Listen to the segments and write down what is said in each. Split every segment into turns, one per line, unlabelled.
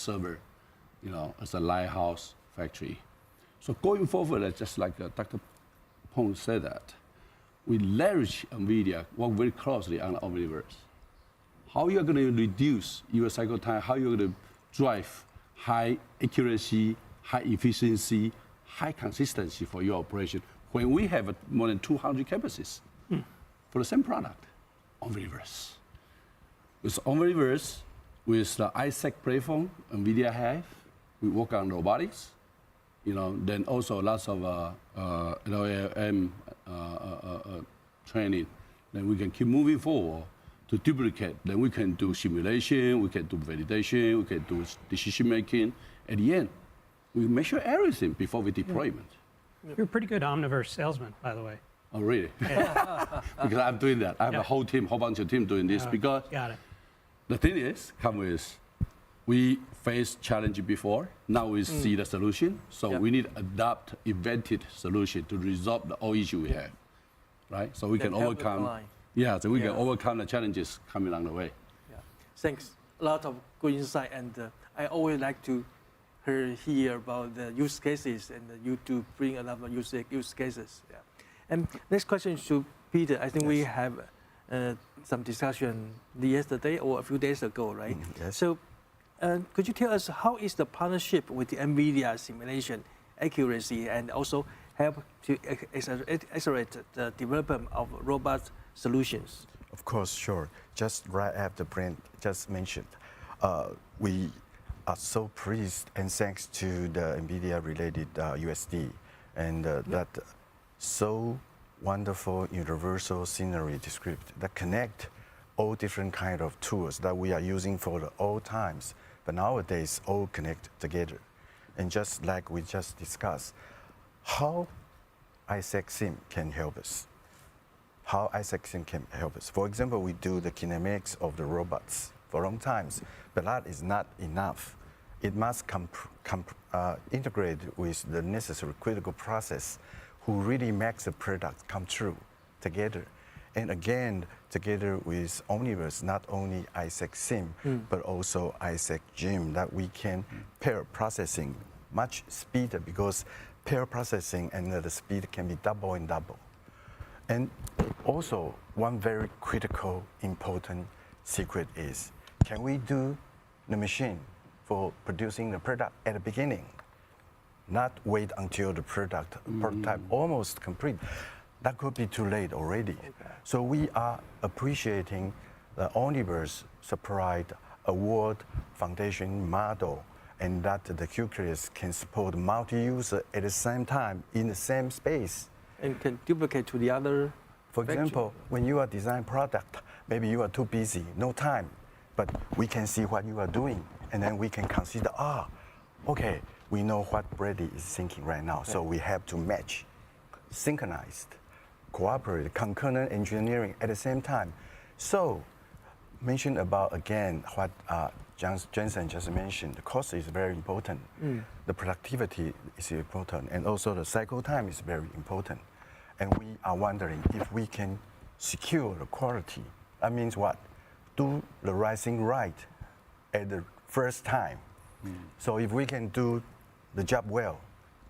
server, as a lighthouse factory. So going forward, just like Dr. Peng said that, we leverage NVIDIA, work very closely on the Omniverse. How you're going to reduce your cycle time, how you're going to drive high accuracy, high efficiency, high consistency for your operation when we have more than 200 campuses for the same product, Omniverse. With Omniverse, with the Isaac platform NVIDIA have, we work on robotics, then also lots of LLM training. Then we can keep moving forward to duplicate. Then we can do simulation, we can do validation, we can do decision making. At the end, we measure everything before we deployment.
You're a pretty good Omniverse salesman, by the way.
Oh, really? Because I'm doing that. I have a whole bunch of team doing this because
got it.
The thing is, we faced challenge before. Now we see the solution. So we need to adopt invented solution to resolve the all issue we have, right? So we can overcome. Yeah, so we can overcome the challenges coming along the way.
Yeah, thanks. A lot of good insight, and I always like to hear about the use cases, and you to bring a lot of use cases. Yeah. And next question is to Peter. I think we have some discussion yesterday or a few days ago, right?
Yes.
So could you tell us how is the partnership with the NVIDIA simulation accuracy and also help to accelerate the development of robot solutions?
Of course, sure. Just right after Brent just mentioned, we are so pleased and thanks to the NVIDIA-related USD and that so wonderful universal scenery descriptor that connect all different kind of tools that we are using for the old times, but nowadays all connect together. And just like we just discussed, how Isaac Sim can help us. How Isaac Sim can help us. For example, we do the kinematics of the robots for long times, but that is not enough. It must integrate with the necessary critical process who really makes the product come true together. And again, together with Omniverse, not only Isaac Sim, but also Isaac Gym, that we can pair processing much speeder because pair processing and the speed can be double and double. And also, one very critical, important secret is, can we do the machine for producing the product at the beginning? Not wait until the prototype almost complete. That could be too late already. Okay. So we are appreciating the Omniverse supplied a world foundation model and that the Q-Curious can support multi-user at the same time in the same space.
And can duplicate to the other.
For example, when you are designing product, maybe you are too busy, no time, but we can see what you are doing and then we can consider, okay, we know what Brady is thinking right now, so we have to match, synchronized, cooperate, concurrent engineering at the same time. So, mention about again what Jensen just mentioned, the cost is very important, the productivity is important, and also the cycle time is very important. And we are wondering if we can secure the quality. That means what? Do the right thing right at the first time. So if we can do the job well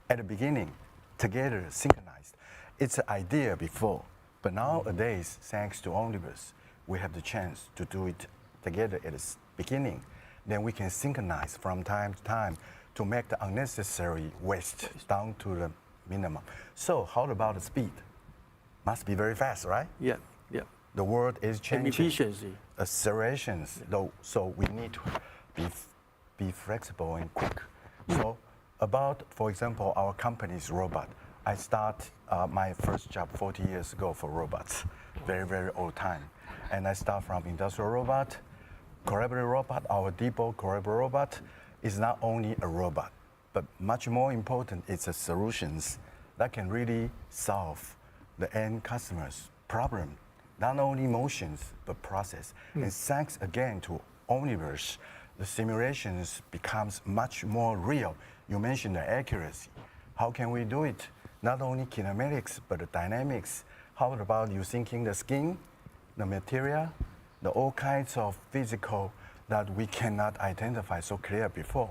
at the beginning, together, synchronized. It's an idea before, but nowadays, thanks to Omniverse, we have the chance to do it together at the beginning. Then we can synchronize from time to time to make the unnecessary waste down to the minimum. So how about the speed? Must be very fast, right?
Yeah, yeah.
The world is changing.
And efficiency.
Accelerations, so we need to be flexible and quick. So about, for example, our company's robot. I start my first job 40 years ago for robots, very, very old time. And I start from industrial robot, collaborative robot. Our depot collaborative robot is not only a robot, but much more important, it's a solutions that can really solve the end customer's problem, not only motions, but process. And thanks again to Omniverse, the simulations becomes much more real. You mentioned the accuracy. How can we do it? Not only kinematics, but the dynamics. How about you thinking the skin, the material, the all kinds of physical that we cannot identify so clear before.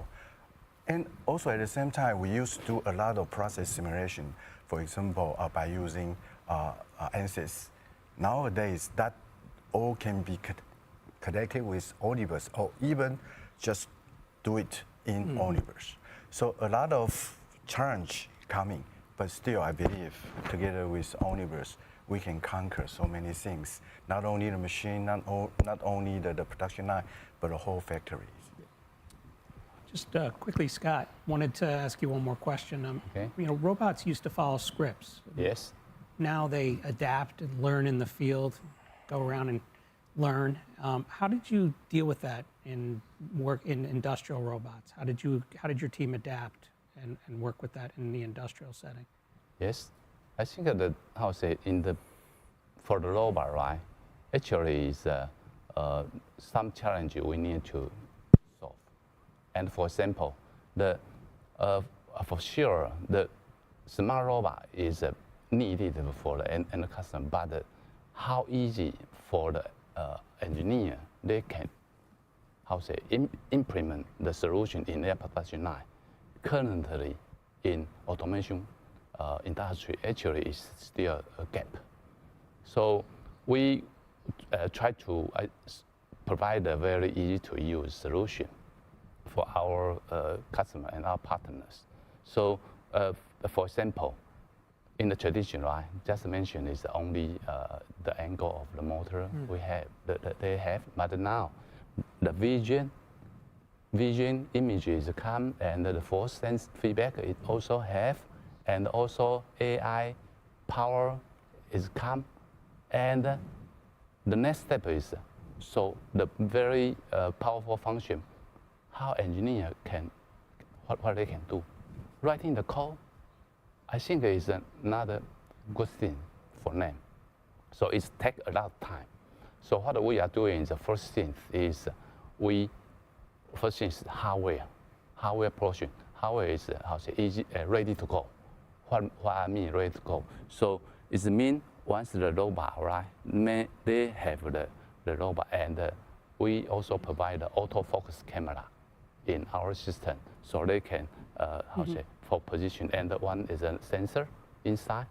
And also at the same time, we used to do a lot of process simulation, for example, by using ANSYS. Nowadays, that all can be connected with Omniverse, or even just do it in Omniverse. So a lot of challenge coming, but still I believe together with Omniverse, we can conquer so many things. Not only the machine, not only the production line, but the whole factory.
Just quickly, Scott, wanted to ask you one more question.
Okay.
You know, robots used to follow scripts.
Yes.
Now they adapt and learn in the field, go around and learn. How did you deal with that in work in industrial robots? How did your team adapt and work with that in the industrial setting?
Yes. I think that for the robot, right? Actually, is some challenge we need to solve. And for example, for sure the smart robot is needed for the end customer, but how easy for the engineer they can implement the solution in their production line. Currently, in automation industry, actually is still a gap. So we try to provide a very easy to use solution for our customer and our partners. So for example, in the tradition, right, just mentioned is only the angle of the motor we have, they have, but now the vision images come and the force sense feedback it also have, and also AI power is come, and the next step is so the very powerful function, how engineer can what they can do, writing the code. I think is another good thing for them. So it takes a lot of time. So what we are doing is the first thing is hardware portion. Hardware is easy, ready to go. What I mean ready to go. So it means once the robot, right, they have the robot, and we also provide the autofocus camera in our system, so they can for position, and one is a sensor inside,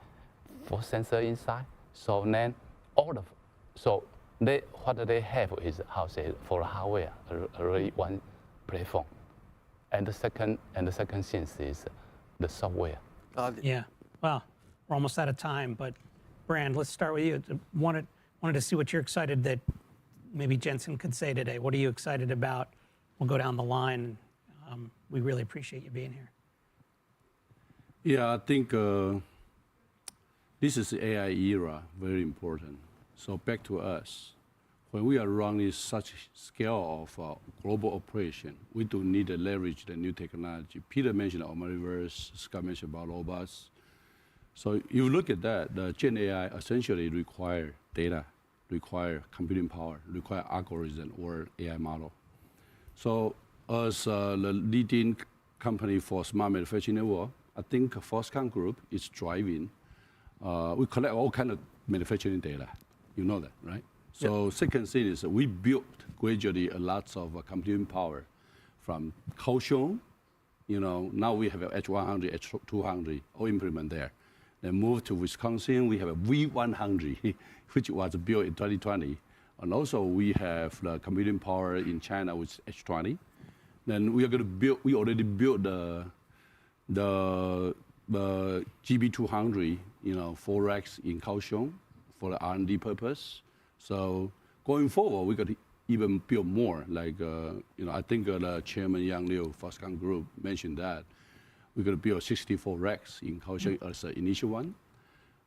for sensor inside. So then what they have is for hardware already one platform, and the second thing is the software.
Yeah. Well, we're almost out of time, but Brand, let's start with you. Wanted to see what you're excited that maybe Jensen could say today. What are you excited about? We'll go down the line. We really appreciate you being here.
Yeah, I think this is the AI era, very important. So back to us. When we are running such scale of global operation, we do need to leverage the new technology. Peter mentioned Omniverse, Scott mentioned about robots. So you look at that, the Gen AI essentially require data, require computing power, require algorithm or AI model. So as the leading company for smart manufacturing network, I think Foxconn Group is driving. We collect all kind of manufacturing data. You know that, right? So second thing is we built gradually a lot of computing power from Kaohsiung. Now we have H100, H200, all implement there. Then move to Wisconsin, we have a V100, which was built in 2020. And also we have the computing power in China with H20. Then we are going to build, we already built the GB200, 4 racks in Kaohsiung for the R&D purpose. So going forward, we're going to even build more. Like, I think the Chairman Yang Liu, Foxconn Group, mentioned that. We're going to build 64 racks in Kaohsiung as the initial one.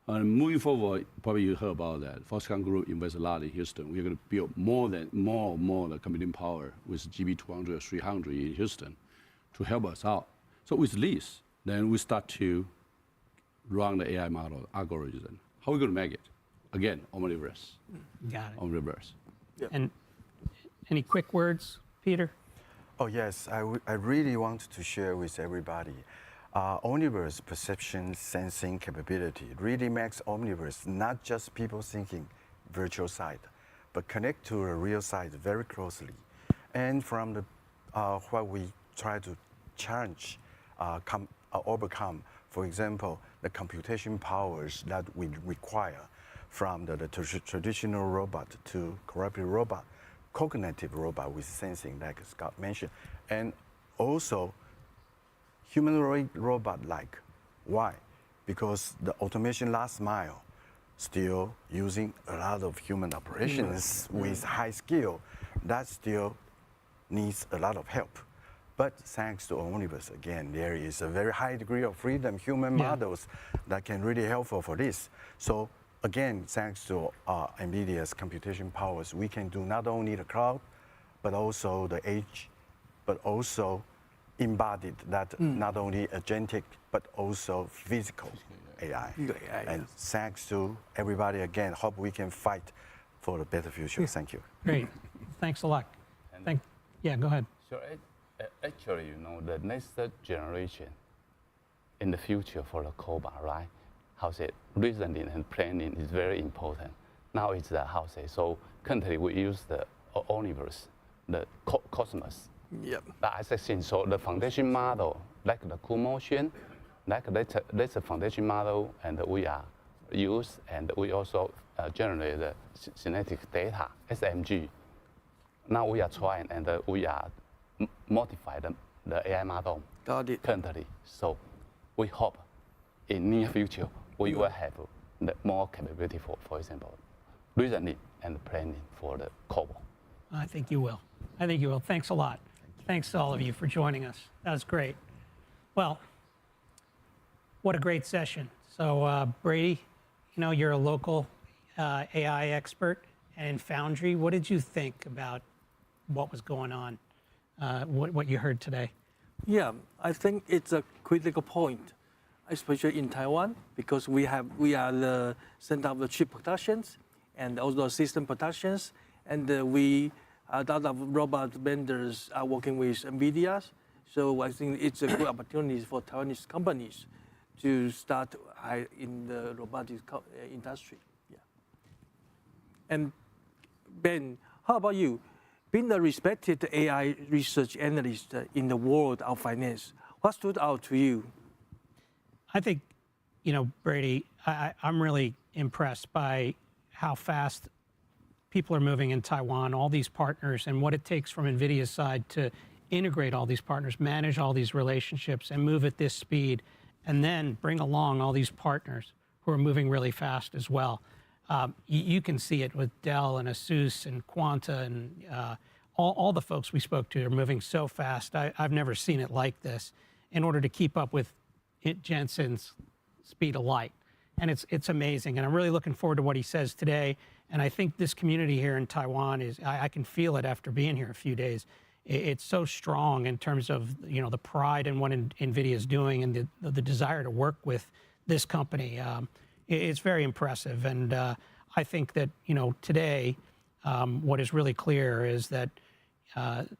And moving forward, probably you heard about that. Foxconn Group invests a lot in Houston. We're going to build more the computing power with GB200 or 300 in Houston to help us out. So with this, then we start to run the AI model algorithm. How are we going to make it? Again, Omniverse.
Got it.
Omniverse.
Yeah.
And any quick words, Peter?
Oh yes, I really want to share with everybody. Omniverse perception sensing capability really makes Omniverse not just people thinking virtual side, but connect to a real side very closely. And from the what we try to challenge, overcome, for example, the computation powers that we require from the traditional robot to cooperative robot, cognitive robot with sensing, like Scott mentioned, and also humanoid robot like. Why? Because the automation last mile still using a lot of human operations with high skill. That still needs a lot of help. But thanks to Omniverse, again, there is a very high degree of freedom, human models that can really helpful for this. So again, thanks to NVIDIA's computation powers, we can do not only the cloud, but also the edge, but also embodied that not only agentic, but also physical AI. And thanks to everybody again, hope we can fight for a better future. Thank you.
Great. Thanks a lot. Yeah, go ahead.
So actually, the next generation in the future for the COBA, right? Reasoning and planning is very important. Now it's so currently we use the Omniverse, the Cosmos.
Yep.
As I said, so the foundation model, like the cool motion, that's a foundation model, and we are use, and we also generate the genetic data, SMG. Now we are trying, and we are modify the AI model currently. So we hope in near future we will have more capability for example, reasoning and planning for the COBOL.
I think you will. I think you will. Thanks a lot. Thanks to all of you for joining us. That was great. Well, what a great session. So Brady, you're a local AI expert and Foundry. What did you think about what was going on, what you heard today?
Yeah, I think it's a critical point, especially in Taiwan, because we are the center of the chip productions and also system productions, and a lot of robot vendors are working with Nvidia. So I think it's a good opportunity for Taiwanese companies to start in the robotics industry. Yeah. And Ben, how about you? Being a respected AI research analyst in the world of finance, what stood out to you?
I think, Brady, I'm really impressed by how fast people are moving in Taiwan, all these partners, and what it takes from NVIDIA's side to integrate all these partners, manage all these relationships, and move at this speed, and then bring along all these partners who are moving really fast as well. You can see it with Dell and Asus and Quanta and all the folks we spoke to are moving so fast. I've never seen it like this in order to keep up with Jensen's speed of light. And it's amazing. And I'm really looking forward to what he says today. And I think this community here in Taiwan I can feel it after being here a few days. It's so strong in terms of, the pride in what NVIDIA is doing and the desire to work with this company. It's very impressive. And I think that, today, what is really clear is that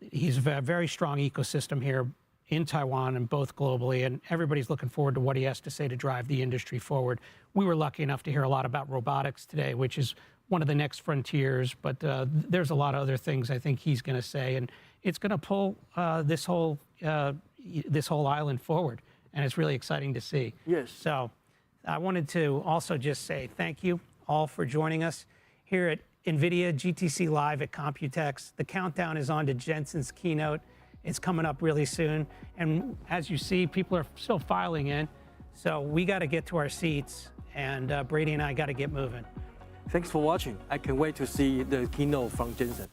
he's a very strong ecosystem here in Taiwan and both globally, and everybody's looking forward to what he has to say to drive the industry forward. We were lucky enough to hear a lot about robotics today, which is one of the next frontiers, but there's a lot of other things I think he's going to say, and it's going to pull this whole island forward, and it's really exciting to see.
Yes.
So I wanted to also just say thank you all for joining us here at NVIDIA GTC Live at COMPUTEX. The countdown is on to Jensen's keynote. It's coming up really soon. And as you see, people are still filing in. So we got to get to our seats, and Brady and I got to get moving.
Thanks for watching. I can't wait to see the keynote from Jensen.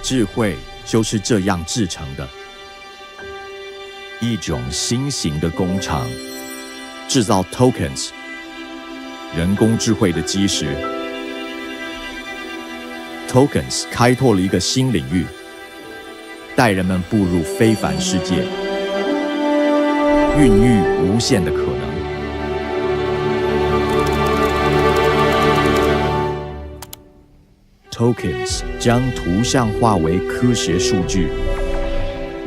智慧就是这样制成的。一种新型的工厂，制造 tokens， 人工智慧的基石。tokens 开拓了一个新领域，带人们步入非凡世界，孕育无限的可能。tokens 将图像化为科学数据，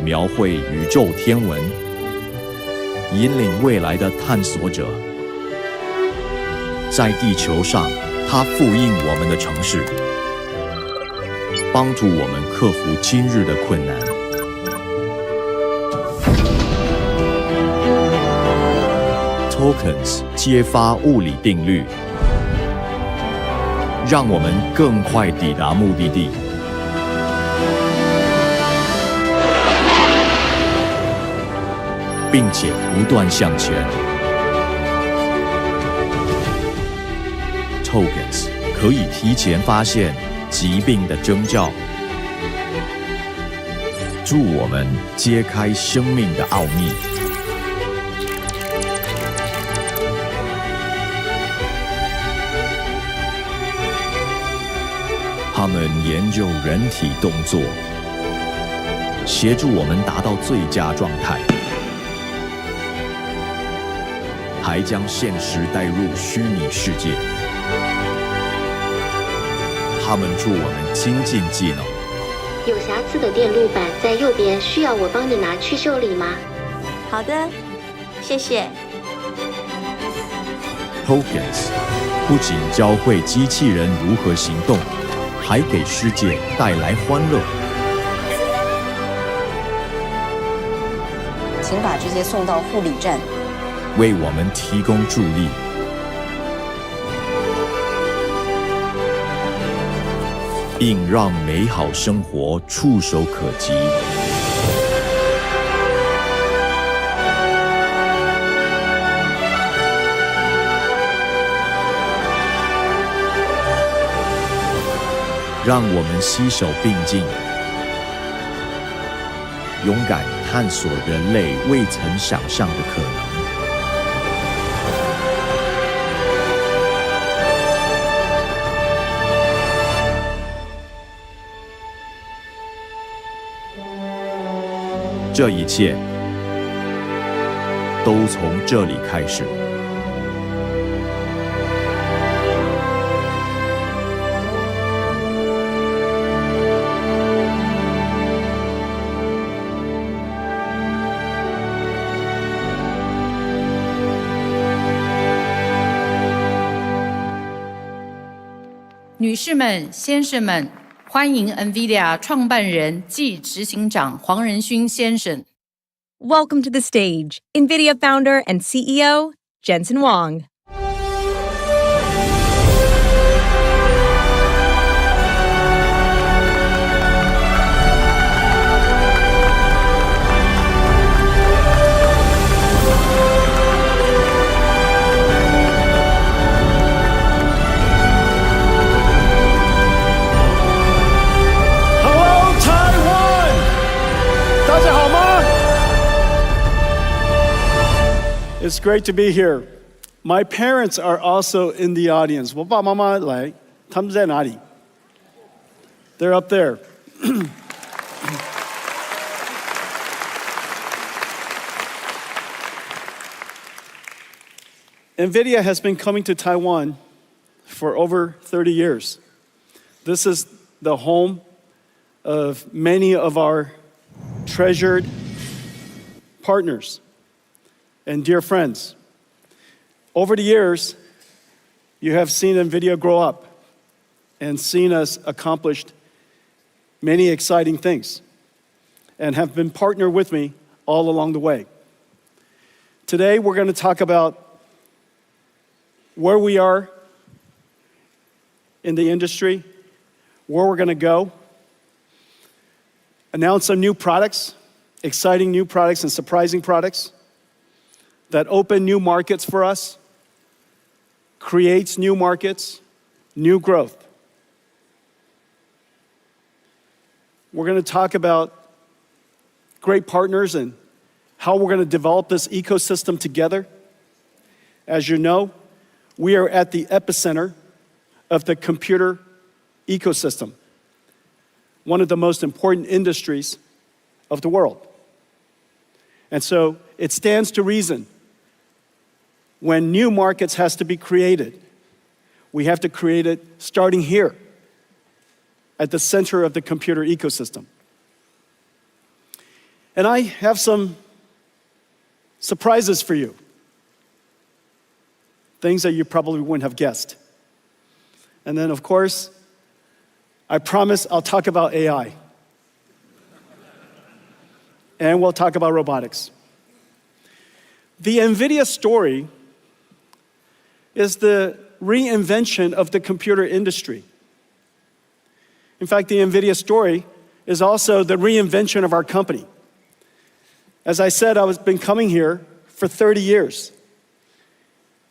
描绘宇宙天文，引领未来的探索者。在地球上，它复印我们的城市，帮助我们克服今日的困难。tokens 揭发物理定律，让我们更快抵达目的地。并且不断向前。tokens 可以提前发现疾病的征兆，助我们揭开生命的奥秘。他们研究人体动作，协助我们达到最佳状态，还将现实带入虚拟世界。他们助我们精进技能。
有瑕疵的电路板在右边，需要我帮你拿去修理吗？
好的，谢谢。
tokens 不仅教会机器人如何行动，还给世界带来欢乐。
请把这些送到护理站，
为我们提供助力。并让美好生活触手可及。让我们携手并进，勇敢探索人类未曾想象的可能。这一切都从这里开始。
女士们、先生们，欢迎 Nvidia 创办人暨执行长黄仁勋先生。
Welcome to the stage, Nvidia founder and CEO, Jensen Huang.
It's great to be here. My parents are also in the audience. 我爸爸妈妈来，他们在哪里？ They're up there. Nvidia has been coming to Taiwan for over 30 years. This is the home of many of our treasured partners and dear friends. Over the years, you have seen Nvidia grow up and seen us accomplish many exciting things and have been partnered with me all along the way. Today, we're going to talk about where we are in the industry, where we're going to go, announce some new products, exciting new products and surprising products that open new markets for us, creates new markets, new growth. We're going to talk about great partners and how we're going to develop this ecosystem together. As you know, we are at the epicenter of the computer ecosystem, one of the most important industries of the world. And so it stands to reason when new markets has to be created, we have to create it starting here at the center of the computer ecosystem. And I have some surprises for you, things that you probably wouldn't have guessed. And then, of course, I promise I'll talk about AI. And we'll talk about robotics. The Nvidia story is the reinvention of the computer industry. In fact, the Nvidia story is also the reinvention of our company. As I said, I've been coming here for 30 years.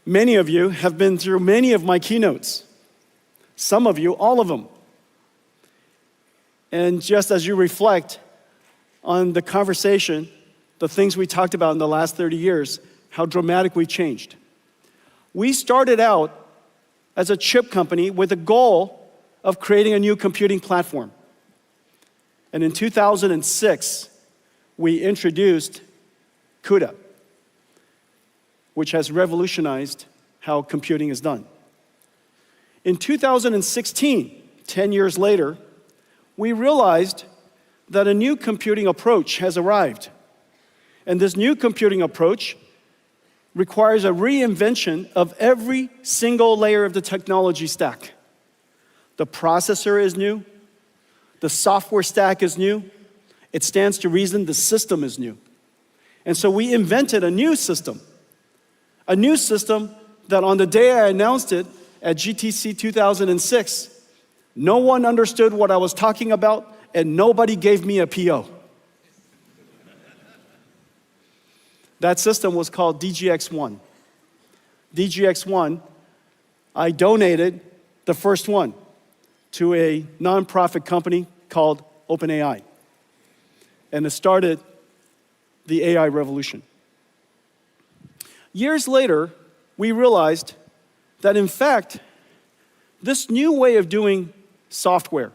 Many of you have been through many of my keynotes. Some of you, all of them. And just as you reflect on the conversation, the things we talked about in the last 30 years, how dramatically changed. We started out as a chip company with a goal of creating a new computing platform. And in 2006, we introduced CUDA, which has revolutionized how computing is done. In 2016, 10 years later, we realized that a new computing approach has arrived. And this new computing approach requires a reinvention of every single layer of the technology stack. The processor is new, the software stack is new, it stands to reason the system is new. And so we invented a new system that on the day I announced it at GTC 2006, no one understood what I was talking about and nobody gave me a PO. That system was called DGX-1. DGX-1, I donated the first one to a nonprofit company called OpenAI. And it started the AI revolution. Years later, we realized that in fact, this new way of doing software,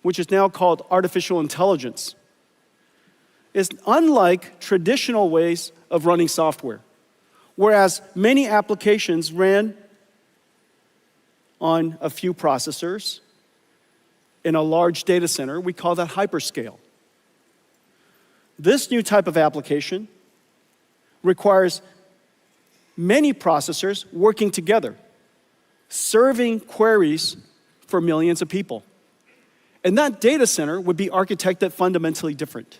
which is now called artificial intelligence, is unlike traditional ways of running software. Whereas many applications ran on a few processors in a large data center, we call that hyperscale. This new type of application requires many processors working together, serving queries for millions of people. And that data center would be architected fundamentally different.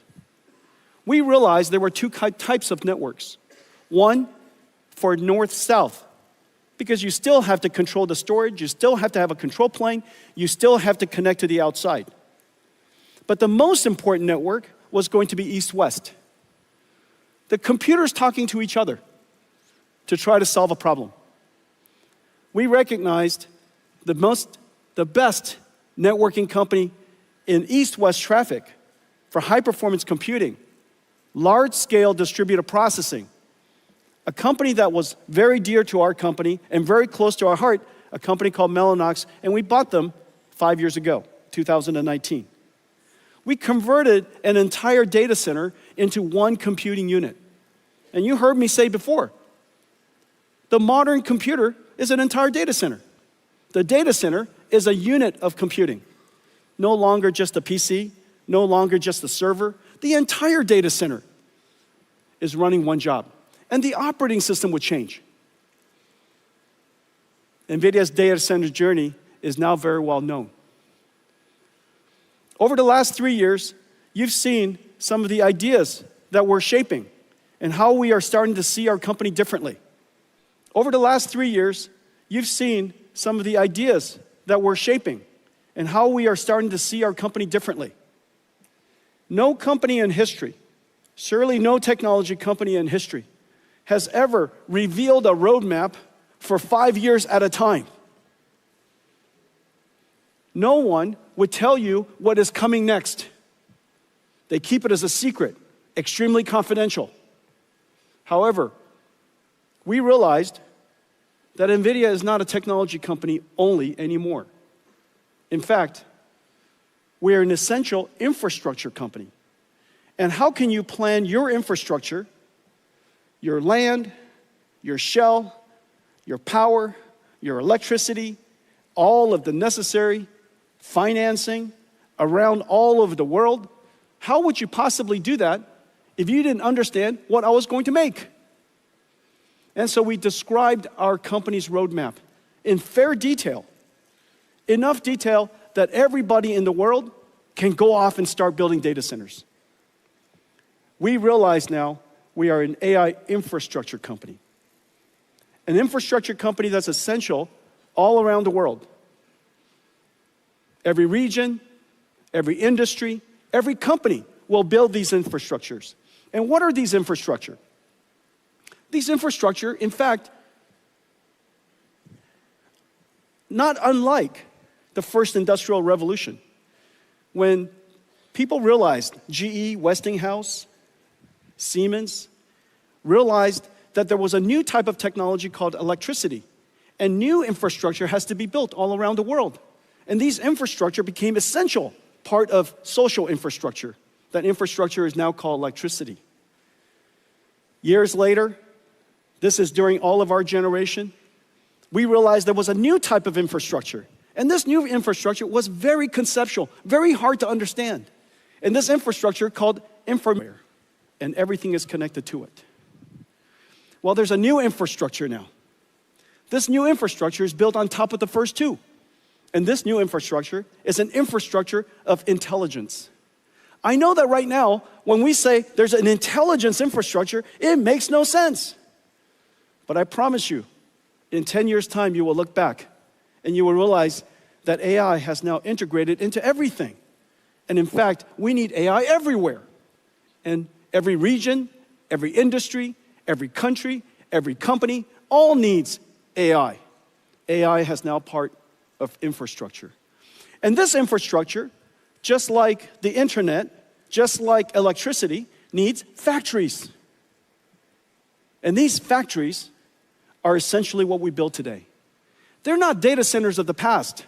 We realized there were two types of networks. One for north-south, because you still have to control the storage, you still have to have a control plane, you still have to connect to the outside. But the most important network was going to be east-west. The computers talking to each other to try to solve a problem. We recognized the best networking company in east-west traffic for high-performance computing, large-scale distributed processing, a company that was very dear to our company and very close to our heart, a company called Mellanox, and we bought them 5 years ago, 2019. We converted an entire data center into one computing unit. And you heard me say before, the modern computer is an entire data center. The data center is a unit of computing. No longer just a PC, no longer just a server. The entire data center is running one job. And the operating system would change. NVIDIA's data center journey is now very well known. Over the last 3 years, you've seen some of the ideas that we're shaping and how we are starting to see our company differently. Over the last 3 years, you've seen some of the ideas that we're shaping and how we are starting to see our company differently. No company in history, surely no technology company in history, has ever revealed a roadmap for 5 years at a time. No one would tell you what is coming next. They keep it as a secret, extremely confidential. However, we realized that Nvidia is not a technology company only anymore. In fact, we are an essential infrastructure company. And how can you plan your infrastructure, your land, your shell, your power, your electricity, all of the necessary financing around all over the world? How would you possibly do that if you didn't understand what I was going to make? And so we described our company's roadmap in fair detail, enough detail that everybody in the world can go off and start building data centers. We realize now we are an AI infrastructure company, an infrastructure company that's essential all around the world. Every region, every industry, every company will build these infrastructures. And what are these infrastructure? These infrastructure, in fact, not unlike the first industrial revolution, when people realized, GE, Westinghouse, Siemens, realized that there was a new type of technology called electricity, and new infrastructure has to be built all around the world. And these infrastructure became essential part of social infrastructure. That infrastructure is now called electricity. Years later, this is during all of our generation, we realized there was a new type of infrastructure. And this new infrastructure was very conceptual, very hard to understand. And this infrastructure called information, and everything is connected to it. Well, there's a new infrastructure now. This new infrastructure is built on top of the first two. And this new infrastructure is an infrastructure of intelligence. I know that right now, when we say there's an intelligence infrastructure, it makes no sense. But I promise you, in 10 years' time, you will look back and you will realize that AI has now integrated into everything. And in fact, we need AI everywhere. And every region, every industry, every country, every company, all needs AI. AI has now part of infrastructure. And this infrastructure, just like the internet, just like electricity, needs factories. And these factories are essentially what we build today. They're not data centers of the past,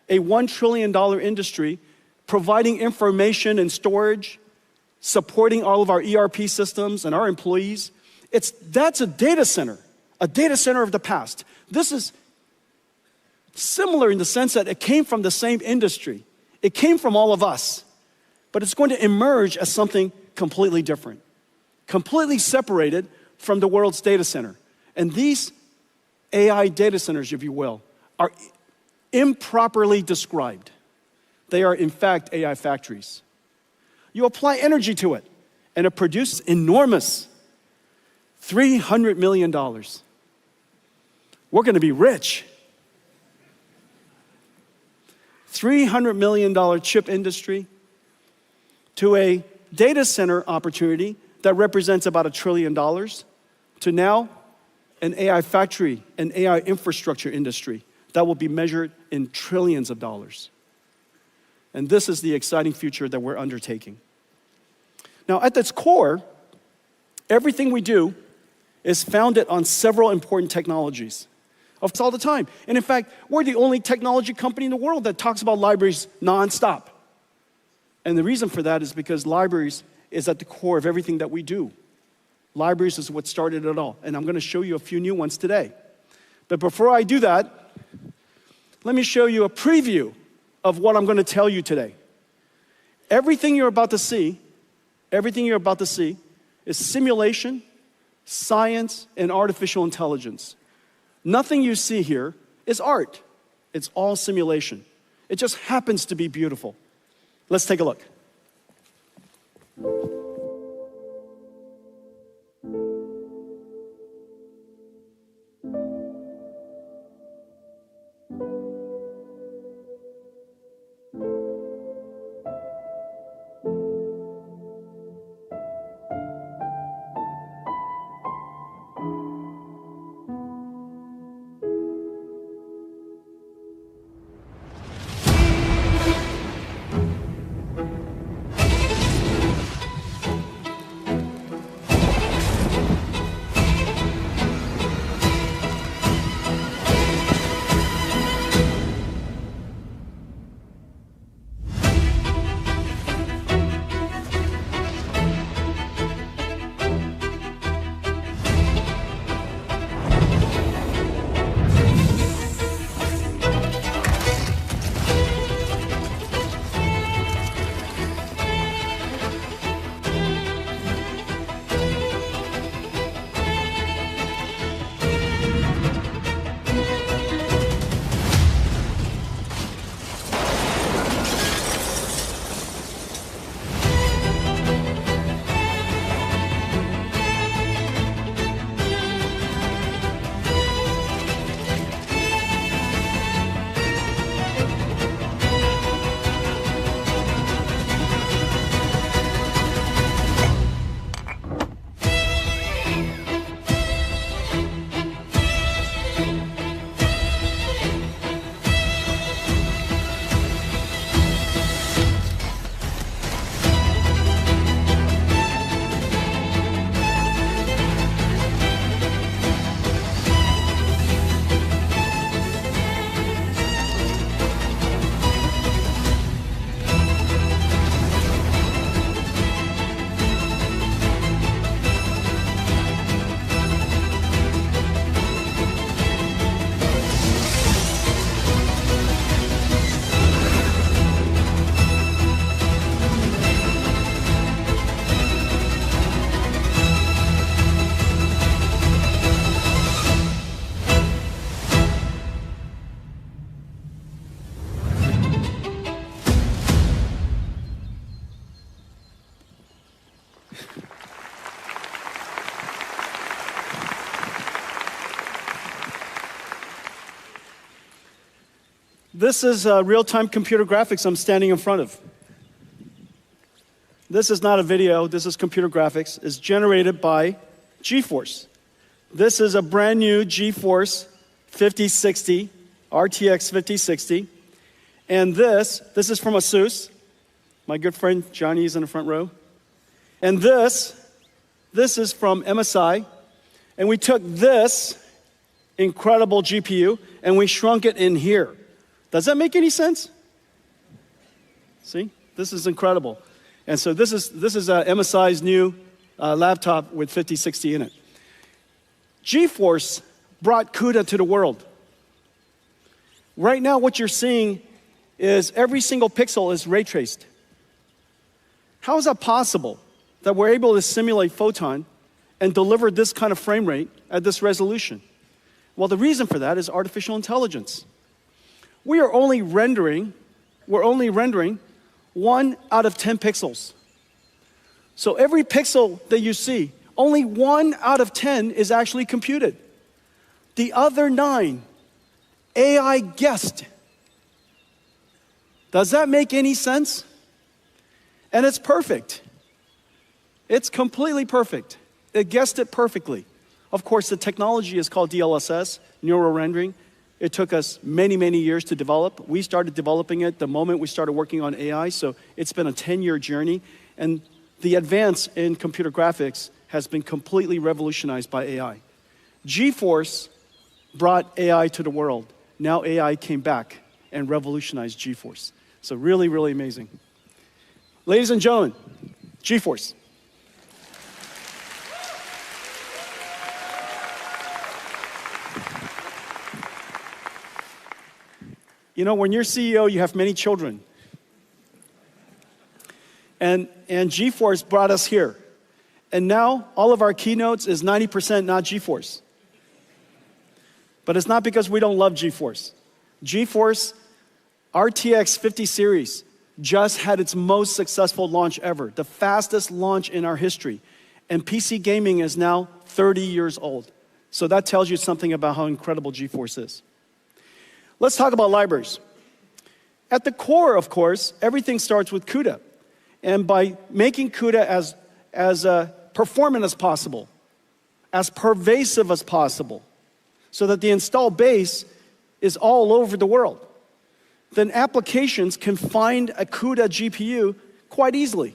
a $1 trillion industry providing information and storage, supporting all of our ERP systems and our employees. That's a data center of the past. This is similar in the sense that it came from the same industry. It came from all of us, but it's going to emerge as something completely different, completely separated from the world's data center. And these AI data centers, if you will, are improperly described. They are, in fact, AI factories. You apply energy to it, and it produces enormous $300 million. We're going to be rich. $300 million chip industry to a data center opportunity that represents about $1 trillion to now an AI factory, an AI infrastructure industry that will be measured in trillions of dollars. And this is the exciting future that we're undertaking. Now, at its core, everything we do is founded on several important technologies. Of all the time. And in fact, we're the only technology company in the world that talks about libraries nonstop. And the reason for that is because libraries is at the core of everything that we do. Libraries is what started it all. And I'm going to show you a few new ones today. But before I do that, let me show you a preview of what I'm going to tell you today. Everything you're about to see is simulation, science, and artificial intelligence. Nothing you see here is art. It's all simulation. It just happens to be beautiful. Let's take a look. This is real-time computer graphics I'm standing in front of. This is not a video, this is computer graphics. It's generated by GeForce. This is a brand new GeForce 5060, RTX 5060. And this is from ASUS. My good friend Johnny is in the front row. And this is from MSI. And we took this incredible GPU and we shrunk it in here. Does that make any sense? See, this is incredible. And so this is MSI's new laptop with 5060 in it. GeForce brought CUDA to the world. Right now what you're seeing is every single pixel is ray traced. How is that possible that we're able to simulate photon and deliver this kind of frame rate at this resolution? Well, the reason for that is artificial intelligence. We're only rendering 1 out of 10 pixels. So every pixel that you see, only 1 out of 10 is actually computed. The other 9, AI guessed. Does that make any sense? And it's perfect. It's completely perfect. It guessed it perfectly. Of course, the technology is called DLSS, neural rendering. It took us many, many years to develop. We started developing it the moment we started working on AI, so it's been a 10-year journey. And the advance in computer graphics has been completely revolutionized by AI. GeForce brought AI to the world. Now AI came back and revolutionized GeForce. So really, really amazing. Ladies and gentlemen, GeForce. You know, when you're CEO, you have many children. And GeForce brought us here. And now, all of our keynotes is 90% not GeForce. But it's not because we don't love GeForce. GeForce RTX 50 series just had its most successful launch ever, the fastest launch in our history. And PC gaming is now 30 years old. So that tells you something about how incredible GeForce is. Let's talk about libraries. At the core, of course, everything starts with CUDA. And by making CUDA as performant as possible, as pervasive as possible, so that the installed base is all over the world, then applications can find a CUDA GPU quite easily.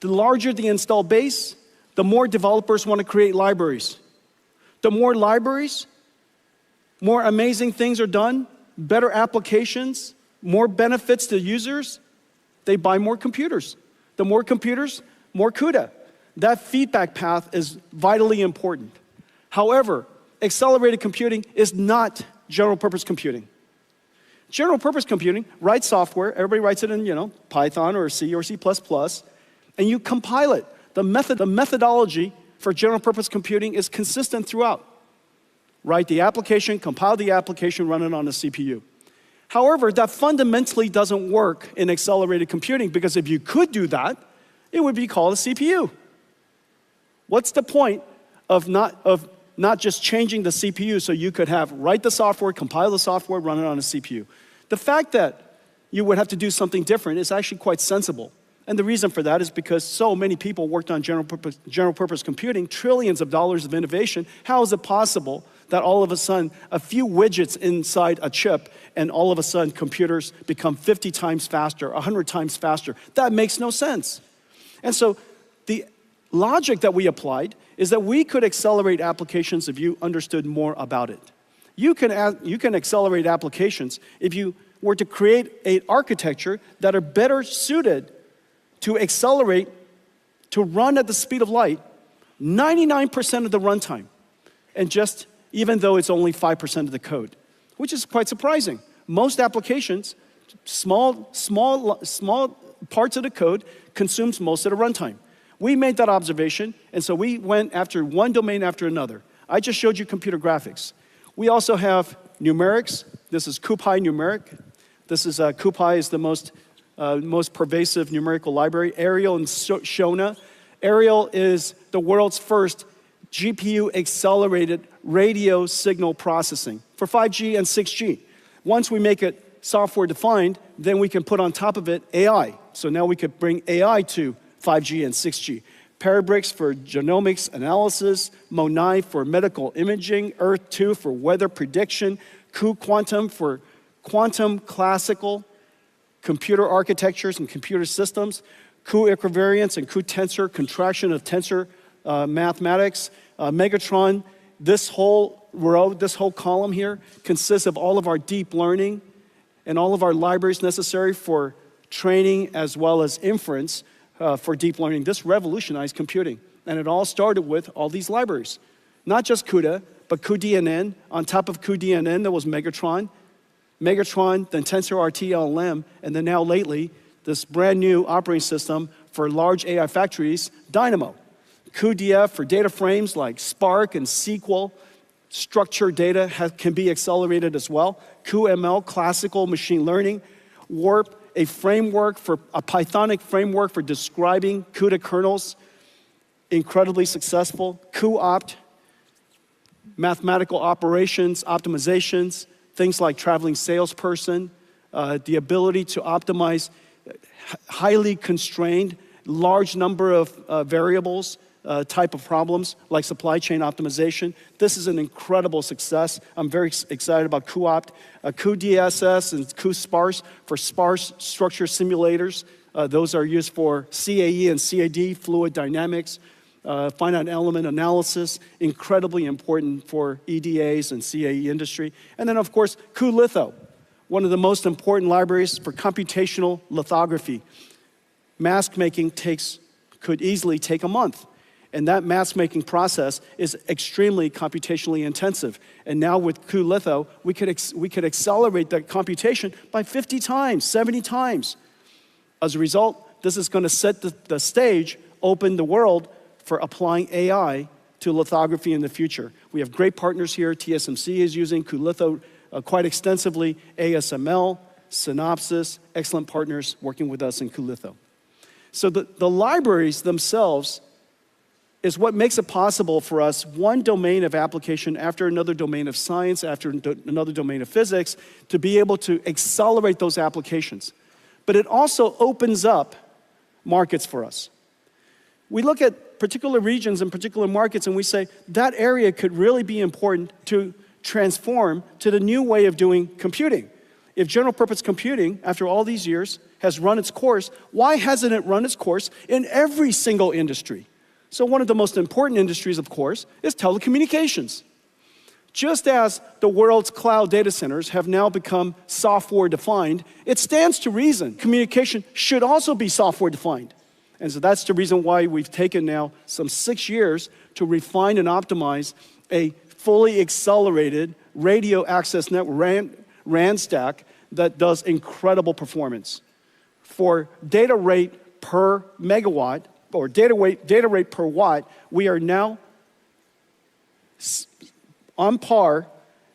The larger the installed base, the more developers want to create libraries. The more libraries, more amazing things are done, better applications, more benefits to users, they buy more computers. The more computers, more CUDA. That feedback path is vitally important. However, accelerated computing is not general purpose computing. General purpose computing, write software, everybody writes it in, Python or C or C++, and you compile it. The methodology for general purpose computing is consistent throughout. Write the application, compile the application, run it on a CPU. However, that fundamentally doesn't work in accelerated computing, because if you could do that, it would be called a CPU. What's the point of not just changing the CPU so you could write the software, compile the software, run it on a CPU? The fact that you would have to do something different is actually quite sensible. And the reason for that is because so many people worked on general purpose computing, trillions of dollars of innovation. How is it possible that all of a sudden a few widgets inside a chip and all of a sudden computers become 50 times faster, 100 times faster? That makes no sense. And so the logic that we applied is that we could accelerate applications if you understood more about it. You can accelerate applications if you were to create an architecture that are better suited to accelerate, to run at the speed of light, 99% of the runtime, and even though it's only 5% of the code, which is quite surprising. Most applications, small parts of the code consumes most of the runtime. We made that observation, and so we went after one domain after another. I just showed you computer graphics. We also have numerics. This is CuPy numeric. This is CuPy is the most pervasive numerical library. Arial and Shona. Arial is the world's first GPU accelerated radio signal processing for 5G and 6G. Once we make it software-defined, then we can put on top of it AI. So now we could bring AI to 5G and 6G. Parabricks for genomics analysis, Mo9 for medical imaging, Earth-2 for weather prediction, Quantum for quantum classical computer architectures and computer systems, equivariance and tensor, contraction of tensor mathematics, Megatron. This whole row, this whole column here consists of all of our deep learning and all of our libraries necessary for training as well as inference for deep learning. This revolutionized computing. And it all started with all these libraries. Not just CUDA, but cuDNN. On top of cuDNN, there was Megatron. Megatron, then TensorRT LLM, and then now lately, this brand new operating system for large AI factories, Dynamo. cuDF for data frames like Spark and SQL. Structured data can be accelerated as well. cuML, classical machine learning. Warp, a Pythonic framework for describing CUDA kernels, incredibly successful. cuOpt, mathematical operations, optimizations, things like traveling salesperson, the ability to optimize highly constrained, large number of variables, type of problems like supply chain optimization. This is an incredible success. I'm very excited about cuOpt, cuDSS and cuSparse for sparse structure simulators. Those are used for CAE and CAD, fluid dynamics, finite element analysis, incredibly important for EDAs and CAE industry. And then, of course, cuLitho, one of the most important libraries for computational lithography. Mask making could easily take a month. And that mask making process is extremely computationally intensive. And now with cuLitho, we could accelerate that computation by 50 times, 70 times. As a result, this is going to set the stage, open the world for applying AI to lithography in the future. We have great partners here. TSMC is using cuLitho quite extensively. ASML, Synopsys, excellent partners working with us in cuLitho. So the libraries themselves is what makes it possible for us, one domain of application after another domain of science, after another domain of physics, to be able to accelerate those applications. But it also opens up markets for us. We look at particular regions and particular markets and we say, that area could really be important to transform to the new way of doing computing. If general purpose computing, after all these years, has run its course, why hasn't it run its course in every single industry? So one of the most important industries, of course, is telecommunications. Just as the world's cloud data centers have now become software-defined, it stands to reason communication should also be software-defined. And so that's the reason why we've taken now some 6 years to refine and optimize a fully accelerated radio access network, RAN stack, that does incredible performance. For data rate per megawatt, or data rate per watt, we are now on par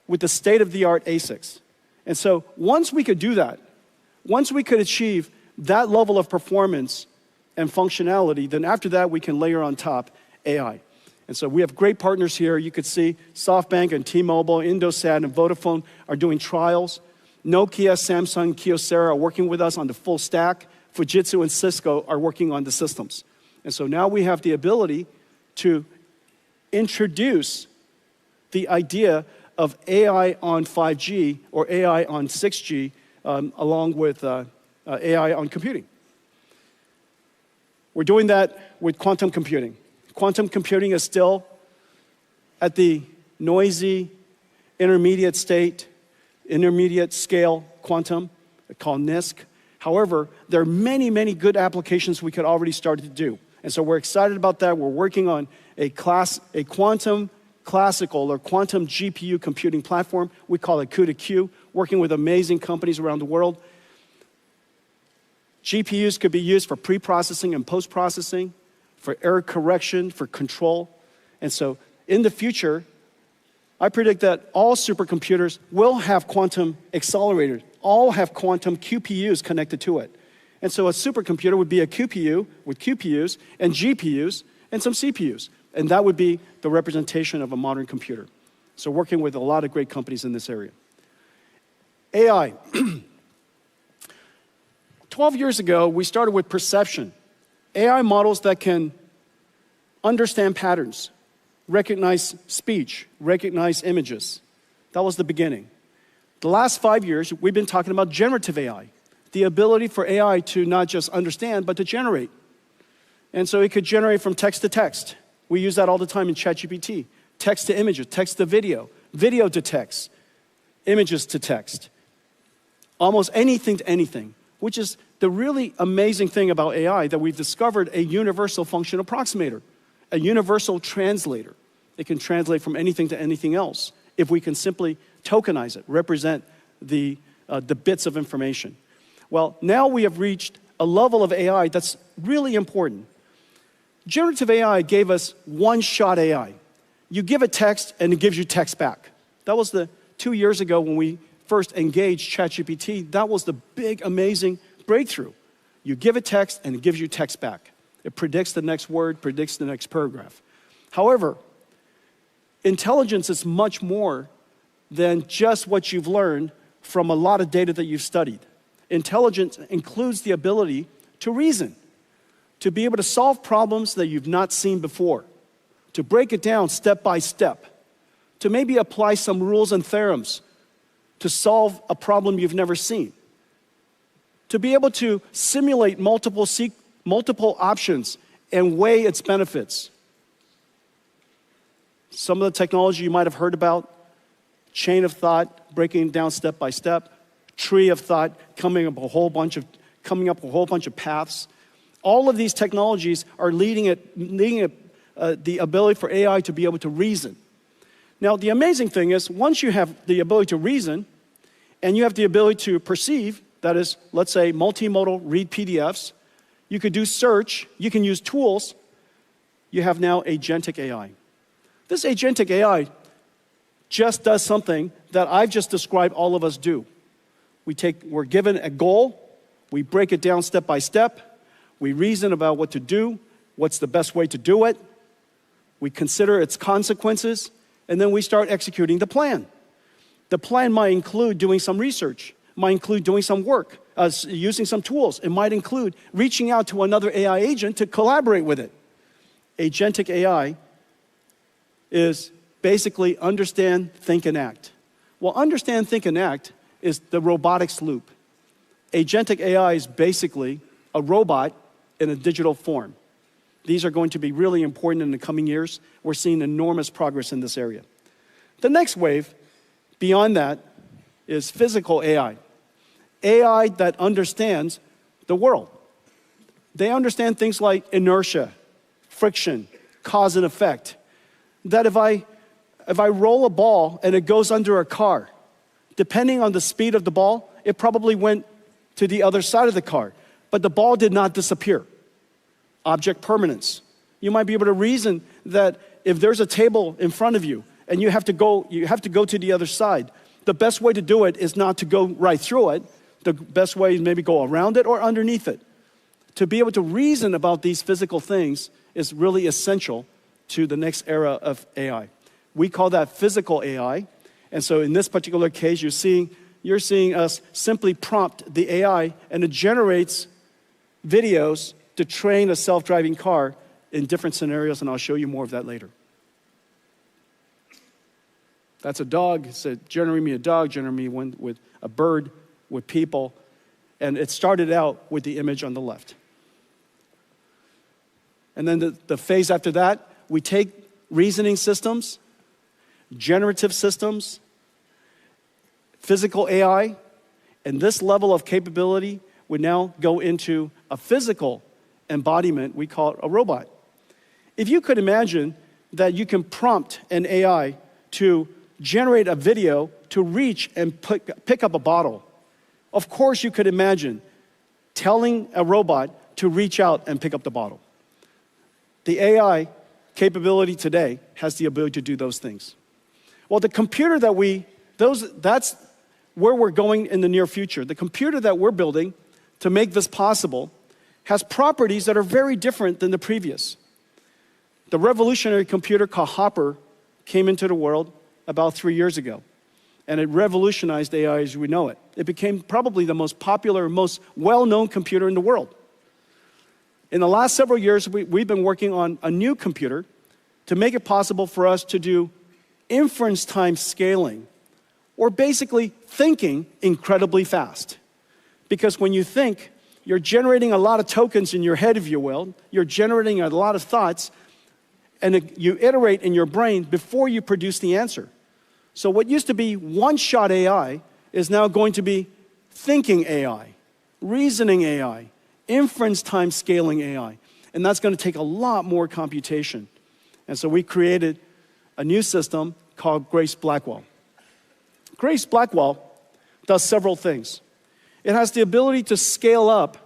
with the state-of-the-art ASICs. And so once we could do that, once we could achieve that level of performance and functionality, then after that we can layer on top AI. And so we have great partners here. You could see SoftBank and T-Mobile, Indosat and Vodafone are doing trials. Nokia, Samsung, Kyocera are working with us on the full stack. Fujitsu and Cisco are working on the systems. And so now we have the ability to introduce the idea of AI on 5G or AI on 6G along with AI on computing. We're doing that with quantum computing. Quantum computing is still at the noisy, intermediate scale quantum, called NISQ. However, there are many, many good applications we could already start to do. And so we're excited about that. We're working on a quantum classical or quantum GPU computing platform. We call it CUDA-Q, working with amazing companies around the world. GPUs could be used for pre-processing and post-processing, for error correction, for control. And so in the future, I predict that all supercomputers will have quantum accelerators, all have quantum QPUs connected to it. And so a supercomputer would be a QPU with QPUs and GPUs and some CPUs. And that would be the representation of a modern computer. So working with a lot of great companies in this area. AI. 12 years ago, we started with perception. AI models that can understand patterns, recognize speech, recognize images. That was the beginning. The last 5 years, we've been talking about generative AI, the ability for AI to not just understand, but to generate. And so it could generate from text to text. We use that all the time in ChatGPT. Text to images, text to video, video to text, images to text. Almost anything to anything, which is the really amazing thing about AI, that we've discovered a universal function approximator, a universal translator. It can translate from anything to anything else if we can simply tokenize it, represent the bits of information. Well, now we have reached a level of AI that's really important. Generative AI gave us one-shot AI. You give it text, and it gives you text back. That was 2 years ago when we first engaged ChatGPT. That was the big, amazing breakthrough. You give it text, and it gives you text back. It predicts the next word, predicts the next paragraph. However, intelligence is much more than just what you've learned from a lot of data that you've studied. Intelligence includes the ability to reason, to be able to solve problems that you've not seen before, to break it down step by step, to maybe apply some rules and theorems to solve a problem you've never seen, to be able to simulate multiple options and weigh its benefits. Some of the technology you might have heard about, chain of thought, breaking it down step by step, tree of thought, coming up a whole bunch of paths. All of these technologies are leading the ability for AI to be able to reason. Now, the amazing thing is, once you have the ability to reason, and you have the ability to perceive, that is, let's say, multimodal read PDFs, you could do search, you can use tools, you have now agentic AI. This agentic AI just does something that I've just described all of us do. We're given a goal, we break it down step by step, we reason about what to do, what's the best way to do it, we consider its consequences, and then we start executing the plan. The plan might include doing some research, might include doing some work, using some tools. It might include reaching out to another AI agent to collaborate with it. Agentic AI is basically understand, think, and act. Well, understand, think, and act is the robotics loop. Agentic AI is basically a robot in a digital form. These are going to be really important in the coming years. We're seeing enormous progress in this area. The next wave, beyond that, is physical AI. AI that understands the world. They understand things like inertia, friction, cause and effect. That if I roll a ball and it goes under a car, depending on the speed of the ball, it probably went to the other side of the car. But the ball did not disappear. Object permanence. You might be able to reason that if there's a table in front of you and you have to go to the other side, the best way to do it is not to go right through it. The best way is maybe go around it or underneath it. To be able to reason about these physical things is really essential to the next era of AI. We call that physical AI. And so in this particular case, you're seeing us simply prompt the AI, and it generates videos to train a self-driving car in different scenarios, and I'll show you more of that later. That's a dog. It said, generate me a dog, generate me one with a bird, with people. And it started out with the image on the left. And then the phase after that, we take reasoning systems, generative systems, physical AI, and this level of capability would now go into a physical embodiment. We call it a robot. If you could imagine that you can prompt an AI to generate a video to reach and pick up a bottle, of course you could imagine telling a robot to reach out and pick up the bottle. The AI capability today has the ability to do those things. Well, the computer that's where we're going in the near future. The computer that we're building to make this possible has properties that are very different than the previous. The revolutionary computer called Hopper came into the world about 3 years ago. and it revolutionized AI as we know it. It became probably the most popular, most well-known computer in the world. In the last several years, we've been working on a new computer to make it possible for us to do inference time scaling, or basically thinking incredibly fast. Because when you think, you're generating a lot of tokens in your head, if you will. You're generating a lot of thoughts, and you iterate in your brain before you produce the answer. So what used to be one-shot AI is now going to be thinking AI, reasoning AI, inference time scaling AI. And that's going to take a lot more computation. And so we created a new system called Grace Blackwell. Grace Blackwell does several things. It has the ability to scale up.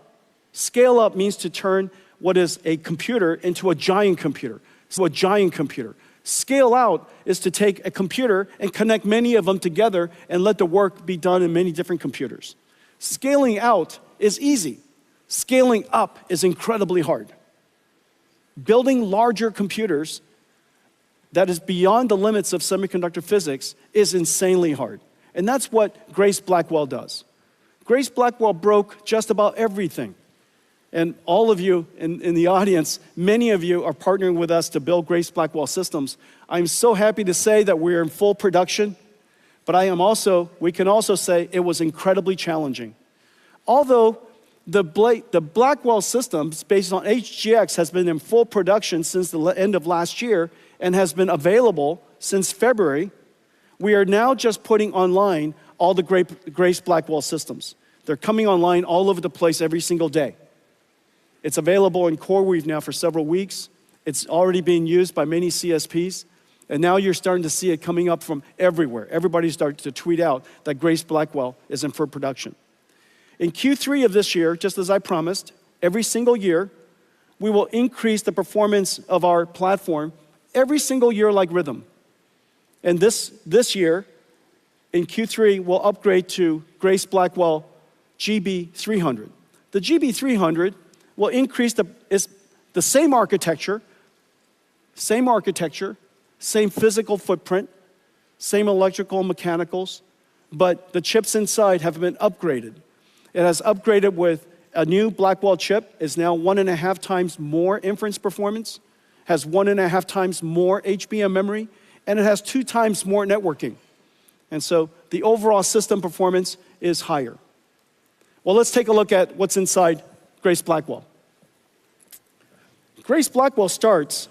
Scale up means to turn what is a computer into a giant computer. So a giant computer. Scale out is to take a computer and connect many of them together and let the work be done in many different computers. Scaling out is easy. Scaling up is incredibly hard. Building larger computers that is beyond the limits of semiconductor physics is insanely hard. And that's what Grace Blackwell does. Grace Blackwell broke just about everything. And all of you in the audience, many of you are partnering with us to build Grace Blackwell systems. I'm so happy to say that we're in full production, but we can also say it was incredibly challenging. Although the Blackwell systems based on HGX has been in full production since the end of last year and has been available since February, we are now just putting online all the Grace Blackwell systems. They're coming online all over the place every single day. It's available in CoreWeave now for several weeks. It's already being used by many CSPs. And now you're starting to see it coming up from everywhere. Everybody's starting to tweet out that Grace Blackwell is in full production. In Q3 of this year, just as I promised, every single year, we will increase the performance of our platform every single year like rhythm. And this year, in Q3, we'll upgrade to Grace Blackwell GB300. The GB300 will increase the same architecture, same physical footprint, same electrical and mechanicals, but the chips inside have been upgraded. It has upgraded with a new Blackwell chip. It's now 1.5 times more inference performance, has 1.5 times more HBM memory, and it has 2 times more networking. And so the overall system performance is higher. Well, let's take a look at what's inside Grace Blackwell. Grace Blackwell starts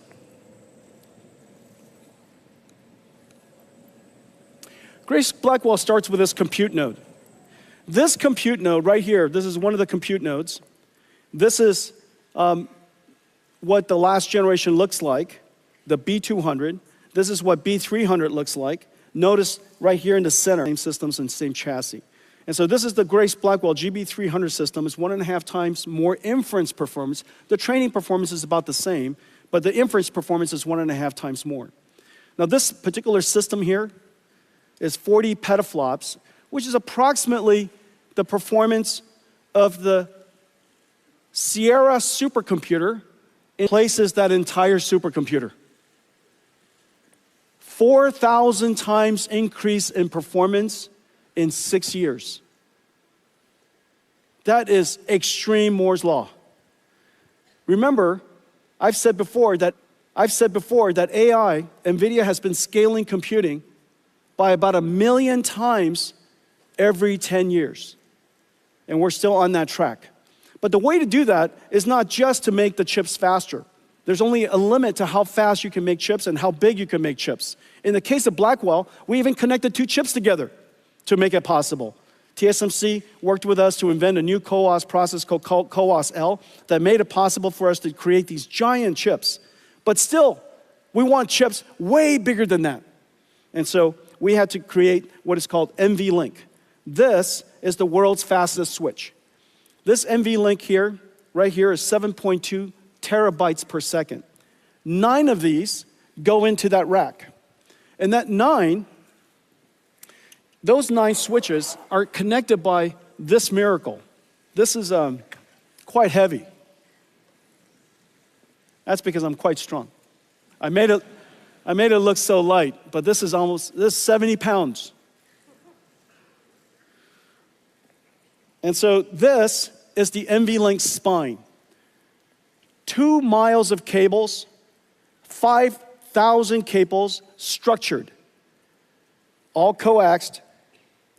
with this compute node. This compute node right here, this is one of the compute nodes. This is what the last generation looks like, the B200. This is what B300 looks like. Notice right here in the center, same systems and same chassis. And so this is the Grace Blackwell GB300 system. It's 1.5 times more inference performance. The training performance is about the same, but the inference performance is 1.5 times more. Now this particular system here is 40 petaflops, which is approximately the performance of the Sierra supercomputer in places that entire supercomputer. 4,000 times increase in performance in 6 years. That is extreme Moore's law. Remember, I've said before that AI, Nvidia has been scaling computing by about 1 million times every 10 years. And we're still on that track. But the way to do that is not just to make the chips faster. There's only a limit to how fast you can make chips and how big you can make chips. In the case of Blackwell, we even connected 2 chips together to make it possible. TSMC worked with us to invent a new CoWoS process called CoWoS-L that made it possible for us to create these giant chips. But still, we want chips way bigger than that. And so we had to create what is called NVLink. This is the world's fastest switch. This NVLink here, right here, is 7.2 terabytes per second. 9 of these go into that rack. And those 9 switches are connected by this miracle. This is quite heavy. That's because I'm quite strong. I made it look so light, but this is 70 pounds. And so this is the NVLink spine. 2 miles of cables, 5,000 cables structured, all coaxed,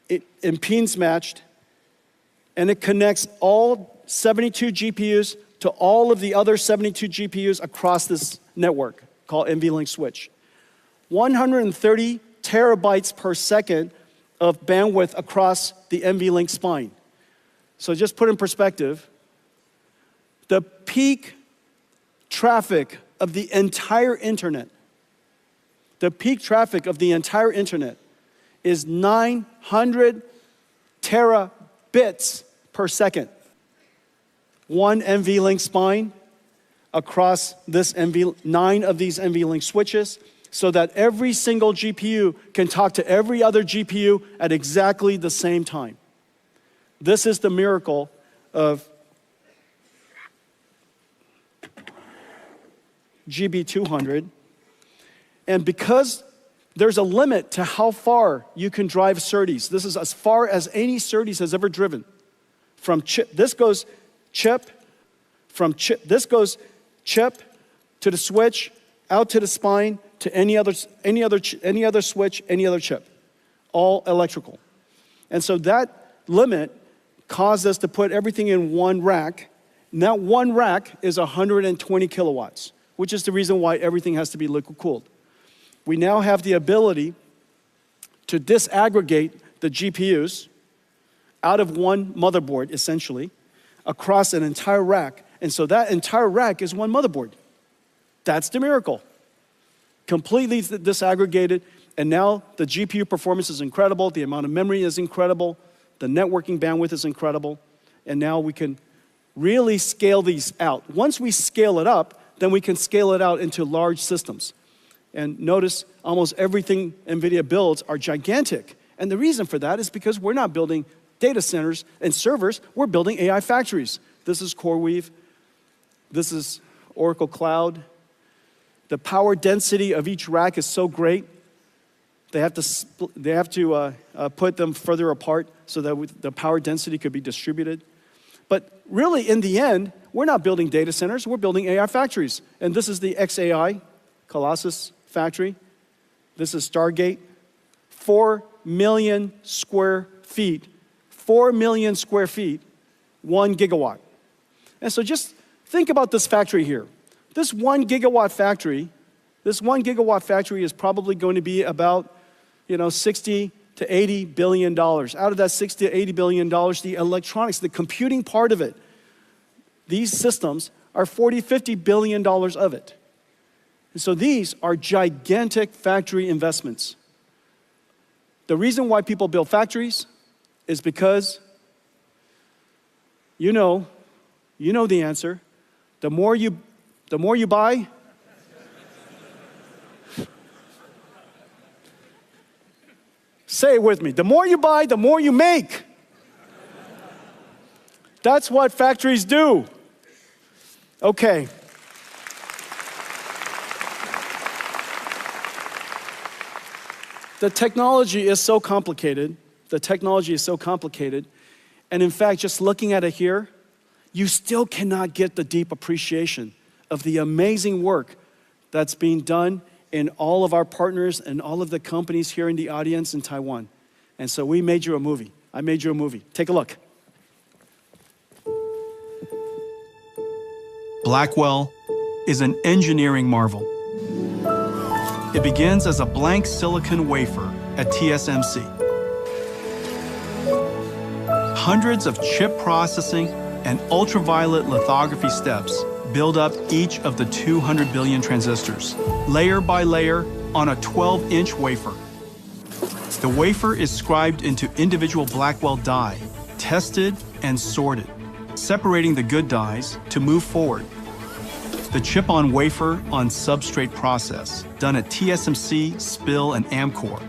impedance matched, and it connects all 72 GPUs to all of the other 72 GPUs across this network called NVLink switch. 130 terabytes per second of bandwidth across the NVLink spine. So just put in perspective, the peak traffic of the entire internet, is 900 terabits per second. One NVLink spine across this 9 of these NVLink switches, so that every single GPU can talk to every other GPU at exactly the same time. This is the miracle of GB200. And because there's a limit to how far you can drive SerDes, this is as far as any SerDes has ever driven. From chip, this goes chip, this goes chip to the switch, out to the spine, to any other switch, any other chip, all electrical. And so that limit caused us to put everything in one rack. And that one rack is 120 kilowatts, which is the reason why everything has to be liquid cooled. We now have the ability to disaggregate the GPUs out of one motherboard, essentially, across an entire rack. And so that entire rack is one motherboard. That's the miracle. Completely disaggregated, and now the GPU performance is incredible, the amount of memory is incredible, the networking bandwidth is incredible, and now we can really scale these out. Once we scale it up, then we can scale it out into large systems. And notice almost everything NVIDIA builds are gigantic. And the reason for that is because we're not building data centers and servers, we're building AI factories. This is CoreWeave, this is Oracle Cloud. The power density of each rack is so great, they have to put them further apart so that the power density could be distributed. But really, in the end, we're not building data centers, we're building AI factories. And this is the XAI, Colossus factory. This is Stargate, 4 million square feet, 4 million square feet, 1 gigawatt. And so just think about this factory here. This 1 gigawatt factory is probably going to be about, $60 to $80 billion. Out of that $60 to $80 billion, the electronics, the computing part of it, these systems are $40, $50 billion of it. And so these are gigantic factory investments. The reason why people build factories is because you know the answer. The more you buy, say it with me, the more you buy, the more you make. That's what factories do. Okay. The technology is so complicated. And in fact, just looking at it here, you still cannot get the deep appreciation of the amazing work that's being done in all of our partners and all of the companies here in the audience in Taiwan. And so we made you a movie. I made you a movie. Take a look.
Blackwell is an engineering marvel. It begins as a blank silicon wafer at TSMC. Hundreds of chip processing and ultraviolet lithography steps build up each of the 200 billion transistors, layer by layer on a 12-inch wafer. The wafer is scribed into individual Blackwell die, tested and sorted, separating the good dies to move forward. The chip-on-wafer on substrate process, done at TSMC, SPIL, and Amkor,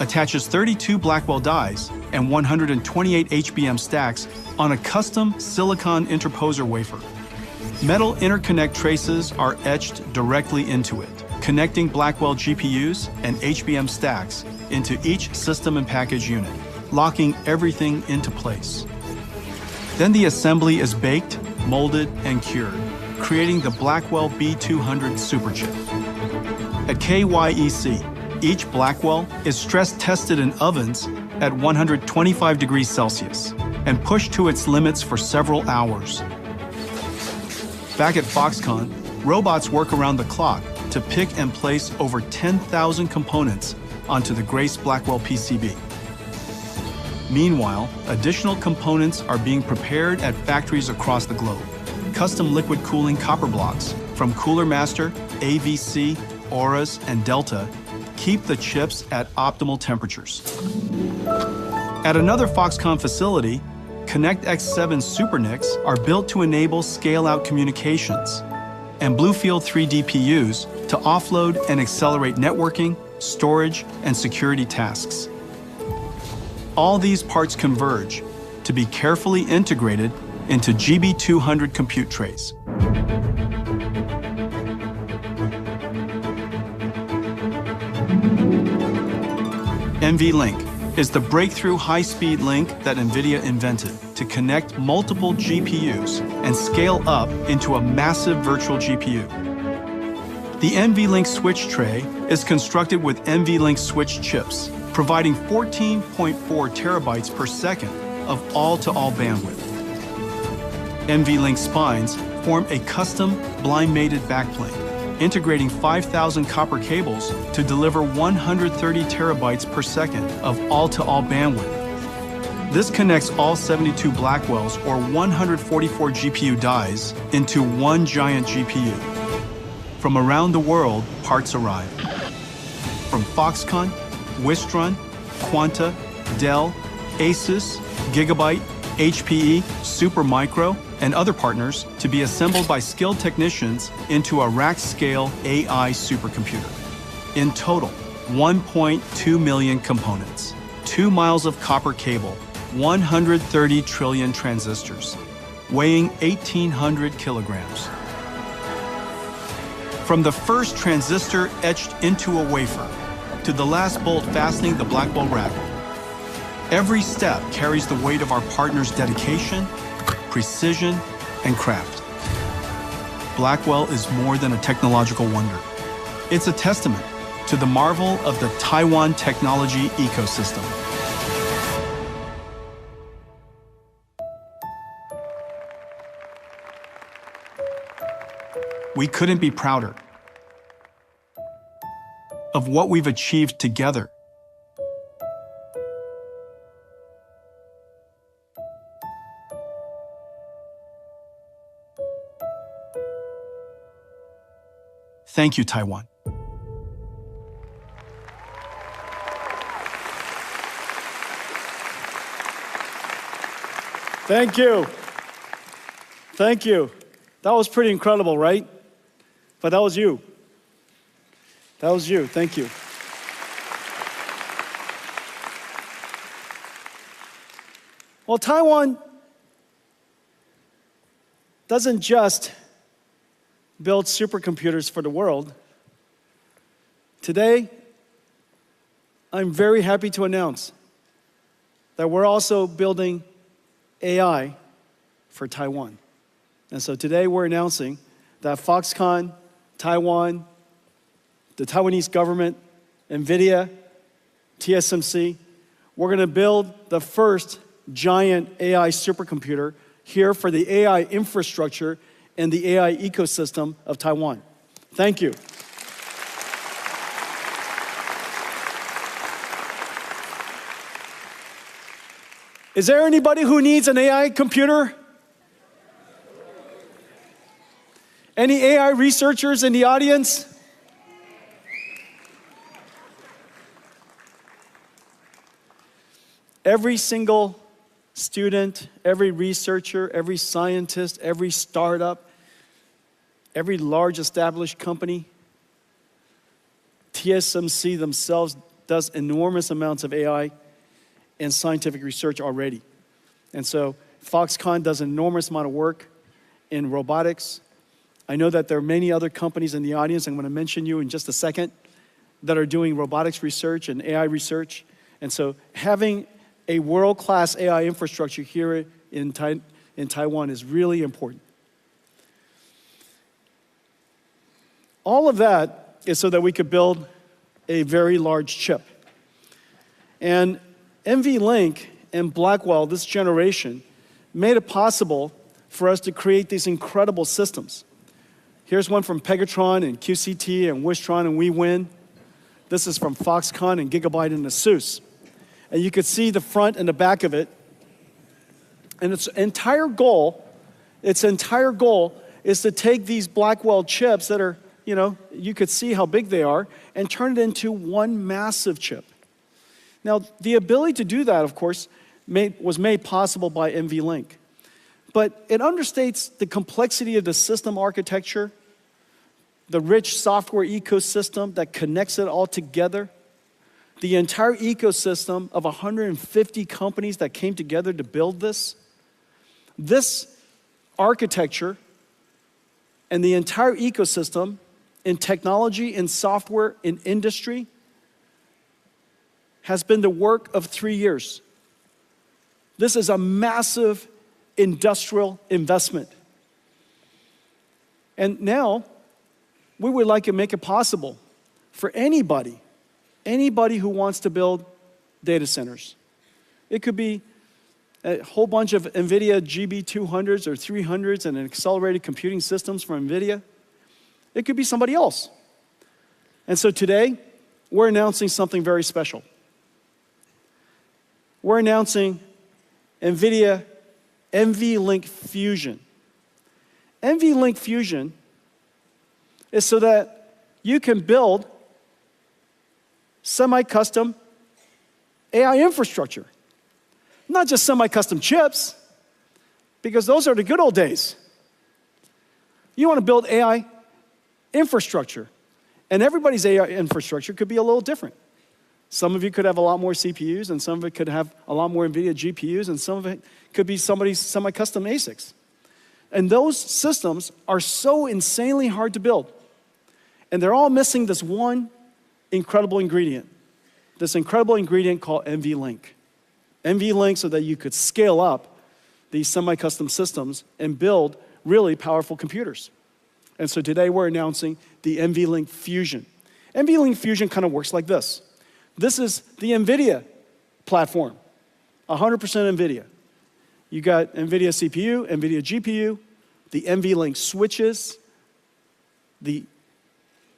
attaches 32 Blackwell dies and 128 HBM stacks on a custom silicon interposer wafer. Metal interconnect traces are etched directly into it, connecting Blackwell GPUs and HBM stacks into each system and package unit, locking everything into place. Then the assembly is baked, molded, and cured, creating the Blackwell B200 superchip. At KYEC, each Blackwell is stress-tested in ovens at 125 degrees Celsius and pushed to its limits for several hours. Back at Foxconn, robots work around the clock to pick and place over 10,000 components onto the Grace Blackwell PCB. Meanwhile, additional components are being prepared at factories across the globe. Custom liquid cooling copper blocks from Cooler Master, AVC, Auras, and Delta keep the chips at optimal temperatures. At another Foxconn facility, ConnectX-7 SuperNICs are built to enable scale-out communications, and Bluefield 3 DPUs to offload and accelerate networking, storage, and security tasks. All these parts converge to be carefully integrated into GB200 compute trays. NVLink is the breakthrough high-speed link that Nvidia invented to connect multiple GPUs and scale up into a massive virtual GPU. The NVLink switch tray is constructed with NVLink switch chips, providing 14.4 terabytes per second of all-to-all bandwidth. NVLink spines form a custom blind-mated backplane, integrating 5,000 copper cables to deliver 130 terabytes per second of all-to-all bandwidth. This connects all 72 Blackwells, or 144 GPU dies, into one giant GPU. From around the world, parts arrive. From Foxconn, Wistron, Quanta, Dell, Asus, Gigabyte, HPE, Supermicro, and other partners to be assembled by skilled technicians into a rack-scale AI supercomputer. In total, 1.2 million components, 2 miles of copper cable, 130 trillion transistors, weighing 1,800 kilograms. From the first transistor etched into a wafer to the last bolt fastening the Blackwell rack, every step carries the weight of our partners' dedication, precision, and craft. Blackwell is more than a technological wonder. It's a testament to the marvel of the Taiwan technology ecosystem. We couldn't be prouder of what we've achieved together. Thank you, Taiwan.
Thank you. Thank you. That was pretty incredible, right? But that was you. That was you. Thank you. Well, Taiwan doesn't just build supercomputers for the world. Today, I'm very happy to announce that we're also building AI for Taiwan. And so today we're announcing that Foxconn, Taiwan, the Taiwanese government, Nvidia, TSMC, we're going to build the first giant AI supercomputer here for the AI infrastructure and the AI ecosystem of Taiwan. Thank you. Is there anybody who needs an AI computer? Any AI researchers in the audience? Every single student, every researcher, every scientist, every startup, every large established company, TSMC themselves does enormous amounts of AI and scientific research already. And so Foxconn does an enormous amount of work in robotics. I know that there are many other companies in the audience, I'm going to mention you in just a second, that are doing robotics research and AI research. And so having a world-class AI infrastructure here in in Taiwan is really important. All of that is so that we could build a very large chip. And NVLink and Blackwell, this generation, made it possible for us to create these incredible systems. Here's one from Pegatron and QCT and Wistron and WeWin. This is from Foxconn and Gigabyte and ASUS. And you could see the front and the back of it. And its entire goal is to take these Blackwell chips that are, you could see how big they are, and turn it into one massive chip. Now, the ability to do that, of course, was made possible by NVLink. But it understates the complexity of the system architecture, the rich software ecosystem that connects it all together, the entire ecosystem of 150 companies that came together to build this. This architecture and the entire ecosystem in technology, in software, in industry has been the work of 3 years. This is a massive industrial investment. And now, we would like to make it possible for anybody who wants to build data centers. It could be a whole bunch of Nvidia GB200s or 300s and accelerated computing systems from Nvidia. It could be somebody else. And so today, we're announcing something very special. We're announcing Nvidia NVLink Fusion. NVLink Fusion is so that you can build semi-custom AI infrastructure. Not just semi-custom chips, because those are the good old days. You want to build AI infrastructure. And everybody's AI infrastructure could be a little different. Some of you could have a lot more CPUs, and some of it could have a lot more NVIDIA GPUs, and some of it could be somebody's semi-custom ASICs. And those systems are so insanely hard to build. And they're all missing this one incredible ingredient. This incredible ingredient called NVLink. NVLink so that you could scale up these semi-custom systems and build really powerful computers. And so today we're announcing the NVLink Fusion. NVLink Fusion kind of works like this. This is the NVIDIA platform, 100% NVIDIA. You got NVIDIA CPU, NVIDIA GPU, the NVLink switches, the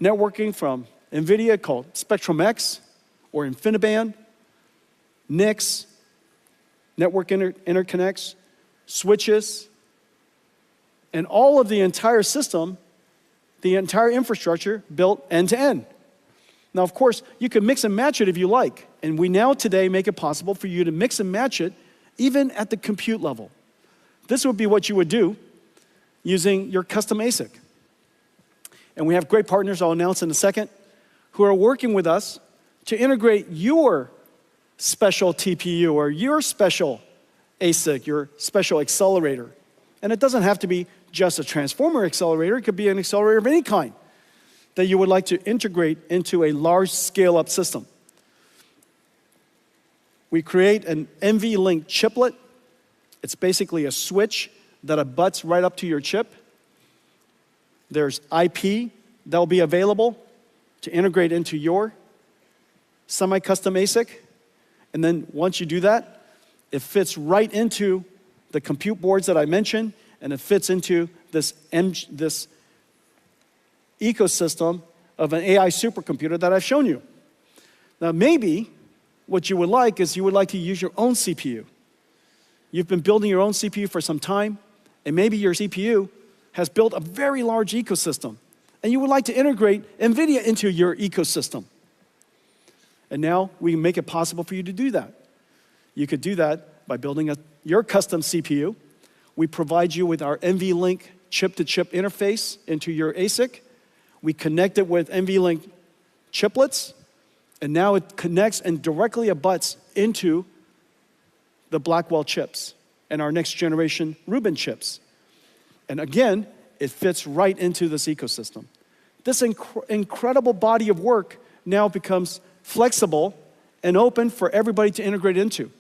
networking from NVIDIA called Spectrum-X or InfiniBand, NICs, network interconnects, switches, and all of the entire system, the entire infrastructure built end-to-end. Now, of course, you can mix and match it if you like, and we now today make it possible for you to mix and match it even at the compute level. This would be what you would do using your custom ASIC. And we have great partners I'll announce in a second who are working with us to integrate your special TPU or your special ASIC, your special accelerator. And it doesn't have to be just a transformer accelerator. It could be an accelerator of any kind that you would like to integrate into a large scale-up system. We create an NVLink chiplet. It's basically a switch that abuts right up to your chip. There's IP that will be available to integrate into your semi-custom ASIC. And then once you do that, it fits right into the compute boards that I mentioned, and it fits into this ecosystem of an AI supercomputer that I've shown you. Now, maybe what you would like is you would like to use your own CPU. You've been building your own CPU for some time, and maybe your CPU has built a very large ecosystem, and you would like to integrate NVIDIA into your ecosystem. And now we make it possible for you to do that. You could do that by building your custom CPU. We provide you with our NVLink chip-to-chip interface into your ASIC. We connect it with NVLink chiplets, and now it connects and directly abuts into the Blackwell chips and our next generation Rubin chips. And again, it fits right into this ecosystem. This incredible body of work now becomes flexible and open for everybody to integrate into.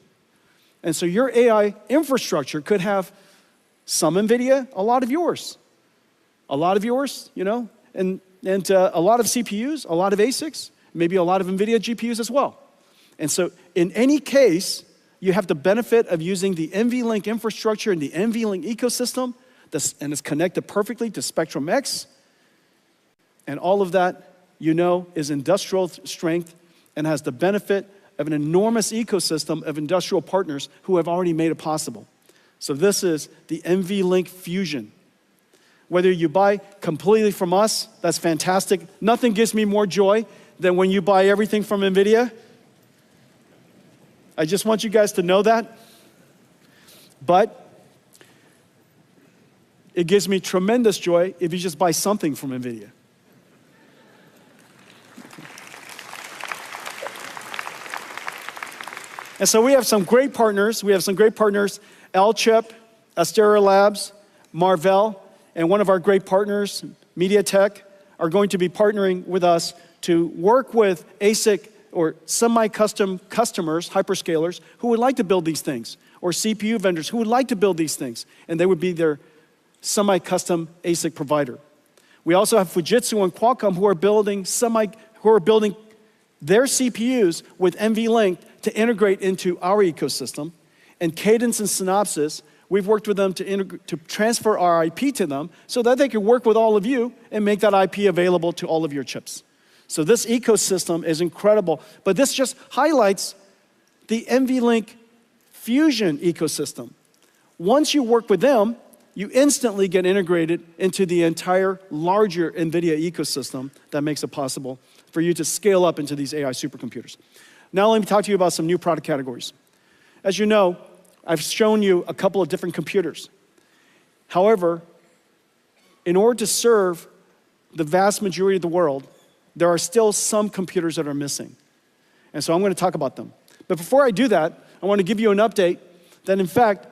And so your AI infrastructure could have Some NVIDIA, a lot of yours. A lot of yours, you know, and a lot of CPUs, a lot of ASICs, maybe a lot of NVIDIA GPUs as well. And so in any case, you have the benefit of using the NVLink infrastructure and the NVLink ecosystem, and it's connected perfectly to Spectrum-X. And all of that, you know, is industrial strength and has the benefit of an enormous ecosystem of industrial partners who have already made it possible. So this is the NVLink Fusion. Whether you buy completely from us, that's fantastic. Nothing gives me more joy than when you buy everything from NVIDIA. I just want you guys to know that. But it gives me tremendous joy if you just buy something from NVIDIA. And so we have some great partners. L-Chip, Astera Labs, Marvell, and one of our great partners, MediaTek, are going to be partnering with us to work with ASIC or semi-custom customers, hyperscalers, who would like to build these things, or CPU vendors who would like to build these things, and they would be their semi-custom ASIC provider. We also have Fujitsu and Qualcomm who are building their CPUs with NVLink to integrate into our ecosystem. And Cadence and Synopsys, we've worked with them to transfer our IP to them so that they can work with all of you and make that IP available to all of your chips. So this ecosystem is incredible, but this just highlights the NVLink Fusion ecosystem. Once you work with them, you instantly get integrated into the entire larger NVIDIA ecosystem that makes it possible for you to scale up into these AI supercomputers. Now let me talk to you about some new product categories. As you know, I've shown you a couple of different computers. However, in order to serve the vast majority of the world, there are still some computers that are missing. And so I'm going to talk about them. But before I do that, I want to give you an update that, in fact,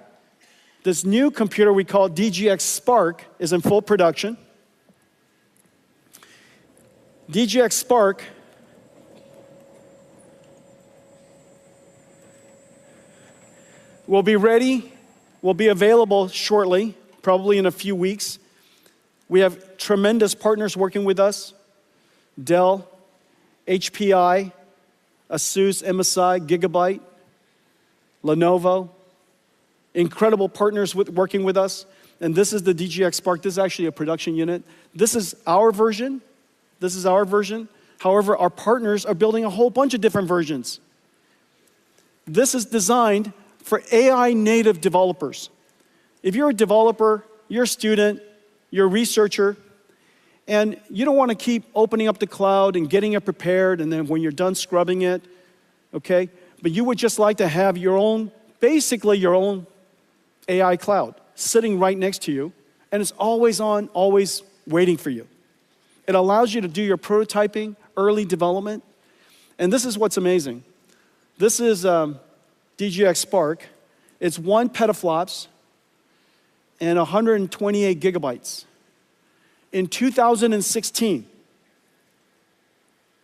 this new computer we call DGX Spark is in full production. DGX Spark will be ready, will be available shortly, probably in a few weeks. We have tremendous partners working with us: Dell, HPI, ASUS, MSI, Gigabyte, Lenovo. Incredible partners working with us. And this is the DGX Spark. This is actually a production unit. This is our version. However, our partners are building a whole bunch of different versions. This is designed for AI native developers. If you're a developer, you're a student, you're a researcher, and you don't want to keep opening up the cloud and getting it prepared, and then when you're done scrubbing it, okay? But you would just like to have your own, basically your own AI cloud sitting right next to you, and it's always on, always waiting for you. It allows you to do your prototyping, early development, and this is what's amazing. This is DGX Spark. It's 1 petaflops and 128 gigabytes. In 2016,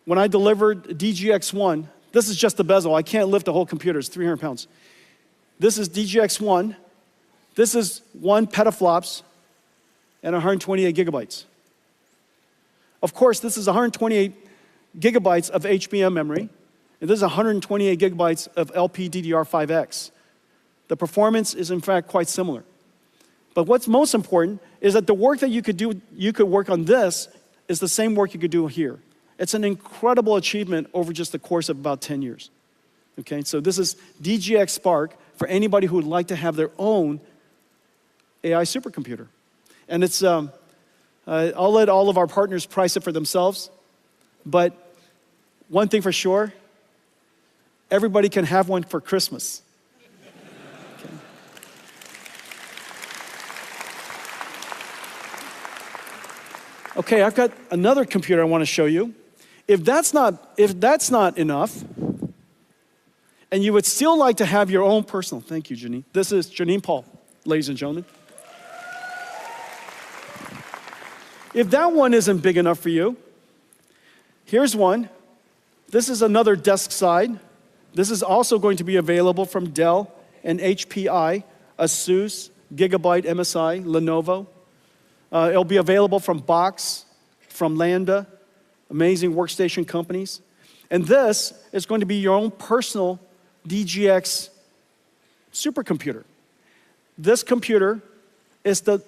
when I delivered DGX1, this is just the bezel. I can't lift the whole computer. It's 300 pounds. This is DGX1. This is 1 petaflops and 128 gigabytes. Of course, this is 128 gigabytes of HBM memory, and this is 128 gigabytes of LPDDR5X. The performance is, in fact, quite similar. But what's most important is that the work that you could work on this is the same work you could do here. It's an incredible achievement over just the course of about 10 years. Okay, so this is DGX Spark for anybody who would like to have their own AI supercomputer. And it's, I'll let all of our partners price it for themselves, but one thing for sure, everybody can have one for Christmas. Okay, I've got another computer I want to show you. If that's not enough, and you would still like to have your own personal, thank you, Janine. This is Janine Paul, ladies and gentlemen. If that one isn't big enough for you, here's one. This is another desk side. This is also going to be available from Dell and HPI, ASUS, Gigabyte, MSI, Lenovo. It'll be available from Box, from Lambda, amazing workstation companies. And this is going to be your own personal DGX supercomputer. This computer is the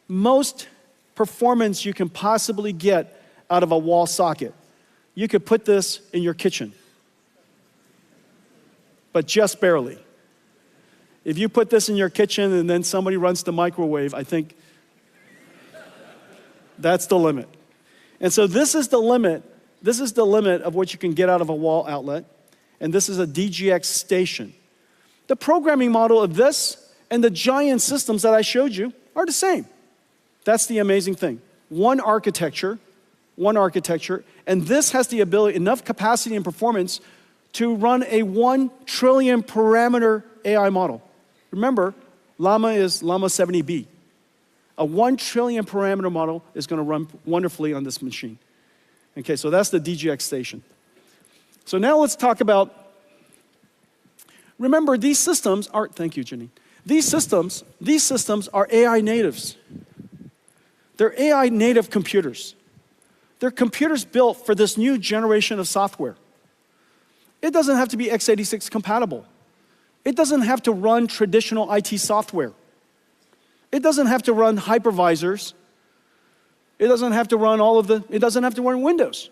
most performance you can possibly get out of a wall socket. You could put this in your kitchen, but just barely. If you put this in your kitchen and then somebody runs the microwave, I think that's the limit. And so this is the limit. This is the limit of what you can get out of a wall outlet. And this is a DGX station. The programming model of this and the giant systems that I showed you are the same. That's the amazing thing. One architecture, and this has the ability, enough capacity and performance to run a 1 trillion parameter AI model. Remember, Llama is Llama 70B. A 1 trillion parameter model is going to run wonderfully on this machine. Okay, so that's the DGX station. So now let's talk about, remember these systems are, thank you, Jenny. These systems are AI natives. They're AI native computers. They're computers built for this new generation of software. It doesn't have to be x86 compatible. It doesn't have to run traditional IT software. It doesn't have to run hypervisors. It doesn't have to run it doesn't have to run Windows.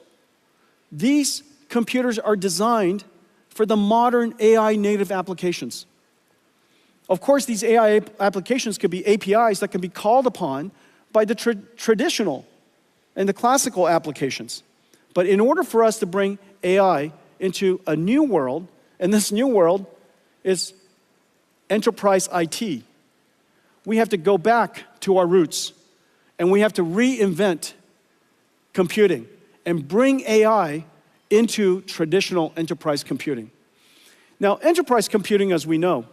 These computers are designed for the modern AI native applications. Of course, these AI applications could be APIs that can be called upon by the traditional and the classical applications. But in order for us to bring AI into a new world, and this new world is enterprise IT, we have to go back to our roots, and we have to reinvent computing and bring AI into traditional enterprise computing. Now, enterprise computing, as we know,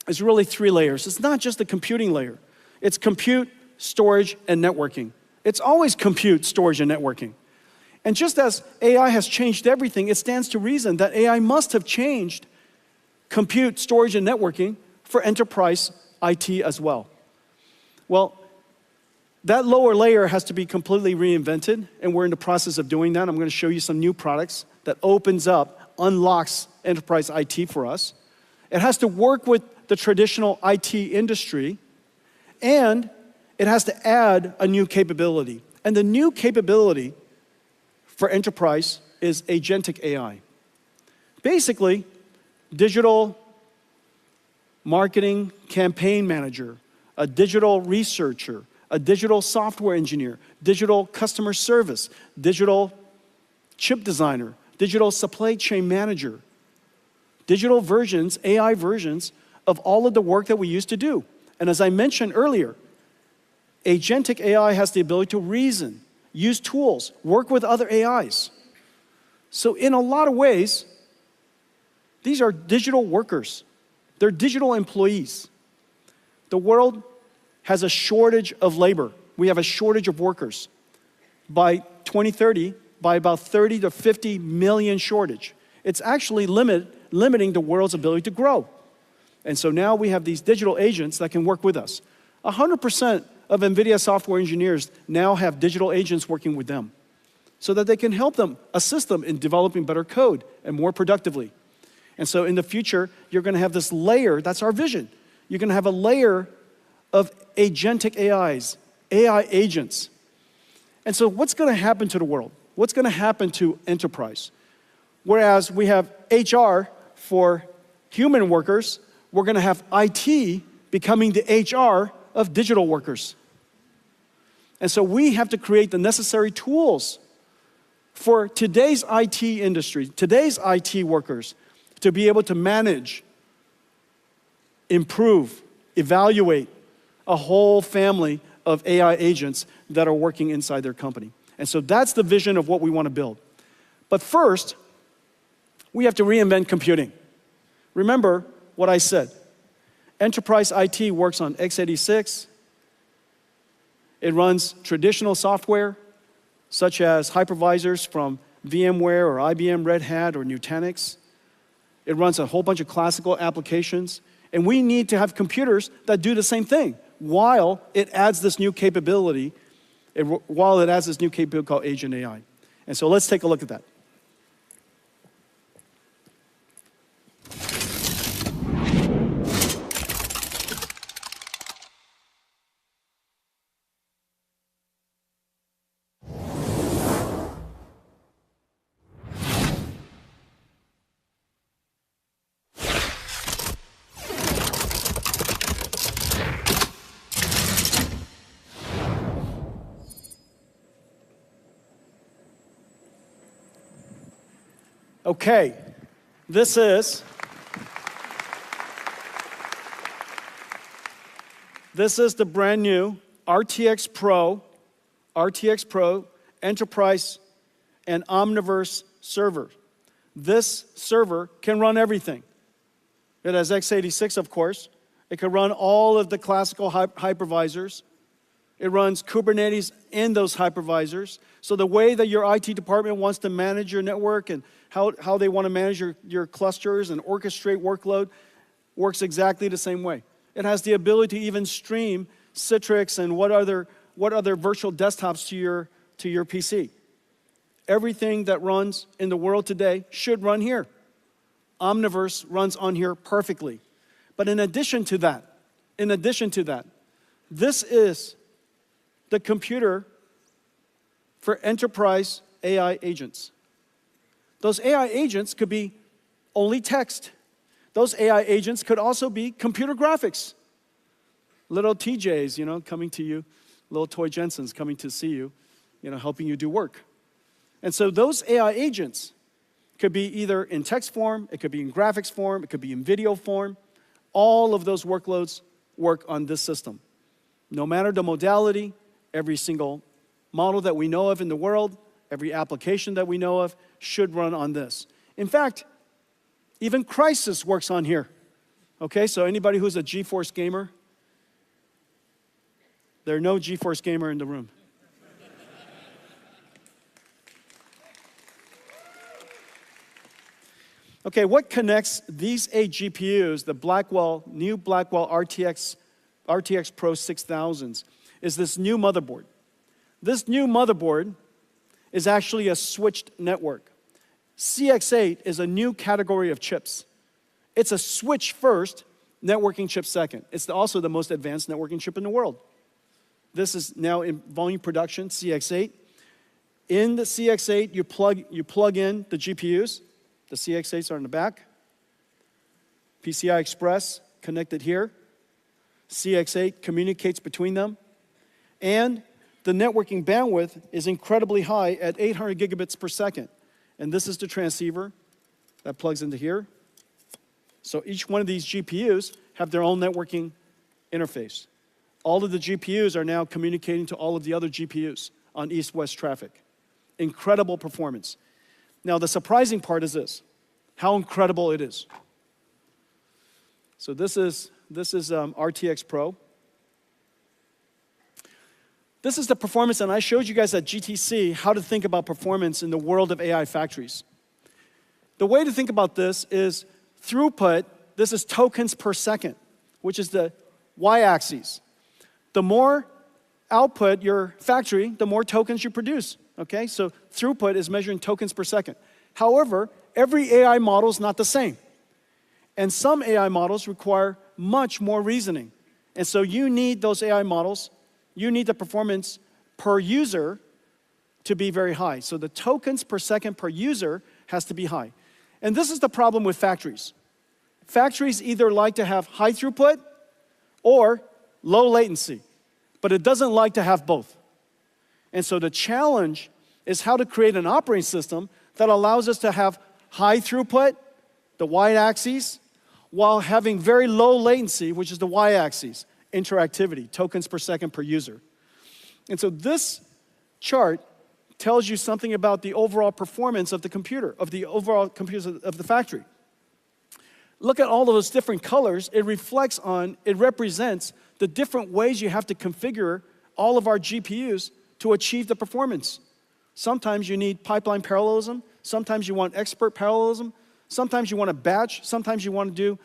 is really 3 layers. It's not just the computing layer. It's compute, storage, and networking. It's always compute, storage, and networking. And just as AI has changed everything, it stands to reason that AI must have changed compute, storage, and networking for enterprise IT as well. Well, that lower layer has to be completely reinvented, and we're in the process of doing that. I'm going to show you some new products that opens up, unlocks enterprise IT for us. It has to work with the traditional IT industry, and it has to add a new capability. And the new capability for enterprise is agentic AI. Basically, digital marketing campaign manager, a digital researcher, a digital software engineer, digital customer service, digital chip designer, digital supply chain manager, digital versions, AI versions of all of the work that we used to do. And as I mentioned earlier, agentic AI has the ability to reason, use tools, work with other AIs. So in a lot of ways, these are digital workers. They're digital employees. The world has a shortage of labor. We have a shortage of workers. By 2030, by about 30 to 50 million shortage. It's actually limiting the world's ability to grow. And so now we have these digital agents that can work with us. 100% of NVIDIA software engineers now have digital agents working with them so that they can help them, assist them in developing better code and more productively. And so in the future, you're going to have this layer, that's our vision. You're going to have a layer of agentic AIs, AI agents. And so what's going to happen to the world? What's going to happen to enterprise? Whereas we have HR for human workers, we're going to have IT becoming the HR of digital workers. And so we have to create the necessary tools for today's IT industry, today's IT workers, to be able to manage, improve, evaluate a whole family of AI agents that are working inside their company. And so that's the vision of what we want to build. But first, we have to reinvent computing. Remember what I said. Enterprise IT works on x86. It runs traditional software, such as hypervisors from VMware or IBM Red Hat or Nutanix. It runs a whole bunch of classical applications. And we need to have computers that do the same thing while it adds this new capability, called Agent AI. And so let's take a look at that. Okay, this is the brand new RTX Pro Enterprise and Omniverse server. This server can run everything. It has x86, of course. It can run all of the classical hypervisors. It runs Kubernetes in those hypervisors. So the way that your IT department wants to manage your network and how they want to manage your clusters and orchestrate workload works exactly the same way. It has the ability to even stream Citrix and what other virtual desktops to your PC. Everything that runs in the world today should run here. Omniverse runs on here perfectly. But in addition to that, this is the computer for enterprise AI agents. Those AI agents could be only text. Those AI agents could also be computer graphics. Little TJs, coming to you, little toy Jensens coming to see you, helping you do work. And so those AI agents could be either in text form, it could be in graphics form, it could be in video form. All of those workloads work on this system. No matter the modality, every single model that we know of in the world, every application that we know of should run on this. In fact, even Crysis works on here. Okay, so anybody who's a GeForce gamer? There are no GeForce gamer in the room. Okay, what connects these 8 GPUs, the new Blackwell RTX Pro 6000s, is this new motherboard. This new motherboard is actually a switched network. CX8 is a new category of chips. It's a switch first, networking chip second. It's also the most advanced networking chip in the world. This is now in volume production, CX8. In the CX8, you plug in the GPUs. The CX8s are in the back. PCI Express connected here. CX8 communicates between them. And the networking bandwidth is incredibly high at 800 gigabits per second. And this is the transceiver that plugs into here. So each one of these GPUs have their own networking interface. All of the GPUs are now communicating to all of the other GPUs on east-west traffic. Incredible performance. Now, the surprising part is this, how incredible it is. So this is RTX Pro. This is the performance, and I showed you guys at GTC how to think about performance in the world of AI factories. The way to think about this is throughput. This is tokens per second, which is the y-axis. The more output your factory, the more tokens you produce. Okay, so throughput is measuring tokens per second. However, every AI model is not the same. And some AI models require much more reasoning. And so you need those AI models, you need the performance per user to be very high. So the tokens per second per user has to be high. And this is the problem with factories. Factories either like to have high throughput or low latency, but it doesn't like to have both. And so the challenge is how to create an operating system that allows us to have high throughput, the y-axis, while having very low latency, which is the y-axis, interactivity, tokens per second per user. And so this chart tells you something about the overall performance of the computer, of the overall computers of the factory. Look at all of those different colors. It represents the different ways you have to configure all of our GPUs to achieve the performance. Sometimes you need pipeline parallelism. Sometimes you want expert parallelism. Sometimes you want a batch. Sometimes you want to do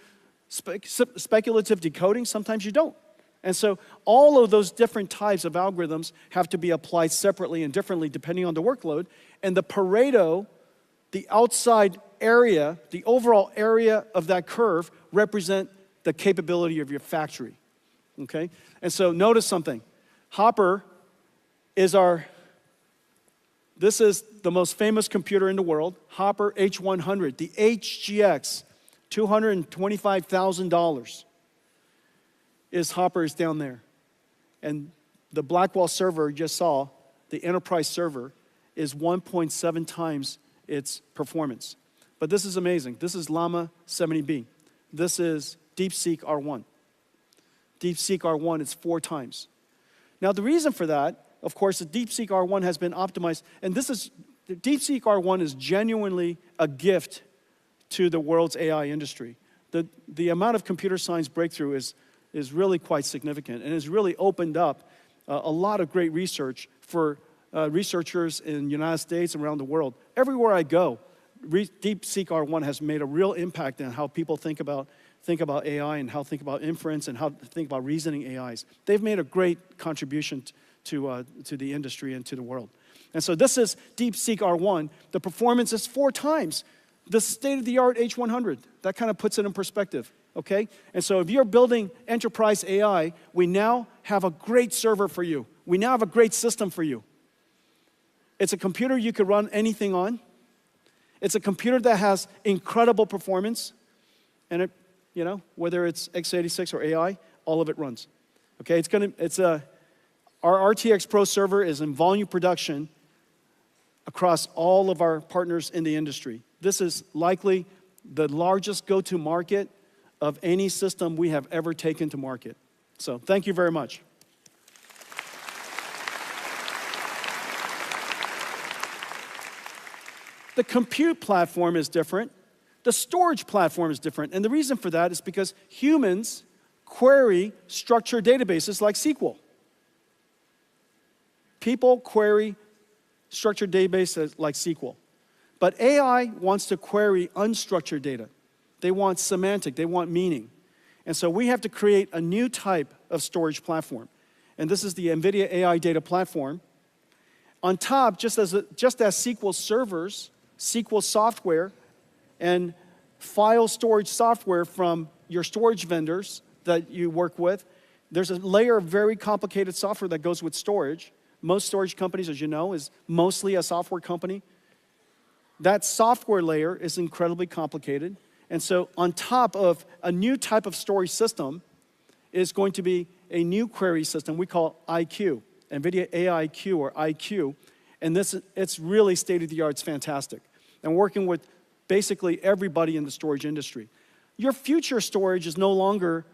speculative decoding, sometimes you don't. And so all of those different types of algorithms have to be applied separately and differently depending on the workload. And the Pareto, the outside area, the overall area of that curve represent the capability of your factory, okay? And so notice something. Hopper is this is the most famous computer in the world, Hopper H100, the HGX, $225,000 Hopper is down there. And the Blackwell server you just saw, the enterprise server, is 1.7 times its performance. But this is amazing. This is Llama 70B. This is DeepSeek R1. DeepSeek R1 is 4 times. Now the reason for that, of course, the DeepSeek R1 has been optimized, and DeepSeek R1 is genuinely a gift to the world's AI industry. The amount of computer science breakthrough is really quite significant and has really opened up a lot of great research for researchers in the United States and around the world. Everywhere I go, DeepSeek R1 has made a real impact on how people think about AI and how think about inference and how to think about reasoning AIs. They've made a great contribution to the industry and to the world. And so this is DeepSeek R1. The performance is 4 times the state-of-the-art H100. That kind of puts it in perspective, okay? And so if you're building enterprise AI, we now have a great server for you. We now have a great system for you. It's a computer you could run anything on. It's a computer that has incredible performance. And it, whether it's x86 or AI, all of it runs. Okay, our RTX Pro server is in volume production across all of our partners in the industry. This is likely the largest go-to market of any system we have ever taken to market. So thank you very much. The compute platform is different. The storage platform is different. And the reason for that is because humans query structured databases like SQL. People query structured databases like SQL. But AI wants to query unstructured data. They want semantic, they want meaning. And so we have to create a new type of storage platform. And this is the Nvidia AI Data Platform. On top, just as SQL servers, SQL software, and file storage software from your storage vendors that you work with, there's a layer of very complicated software that goes with storage. Most storage companies, as you know, is mostly a software company. That software layer is incredibly complicated. And so on top of a new type of storage system is going to be a new query system we call IQ, NVIDIA AIQ or IQ. And it's really state-of-the-art, it's fantastic. And working with basically everybody in the storage industry. Your future storage is no longer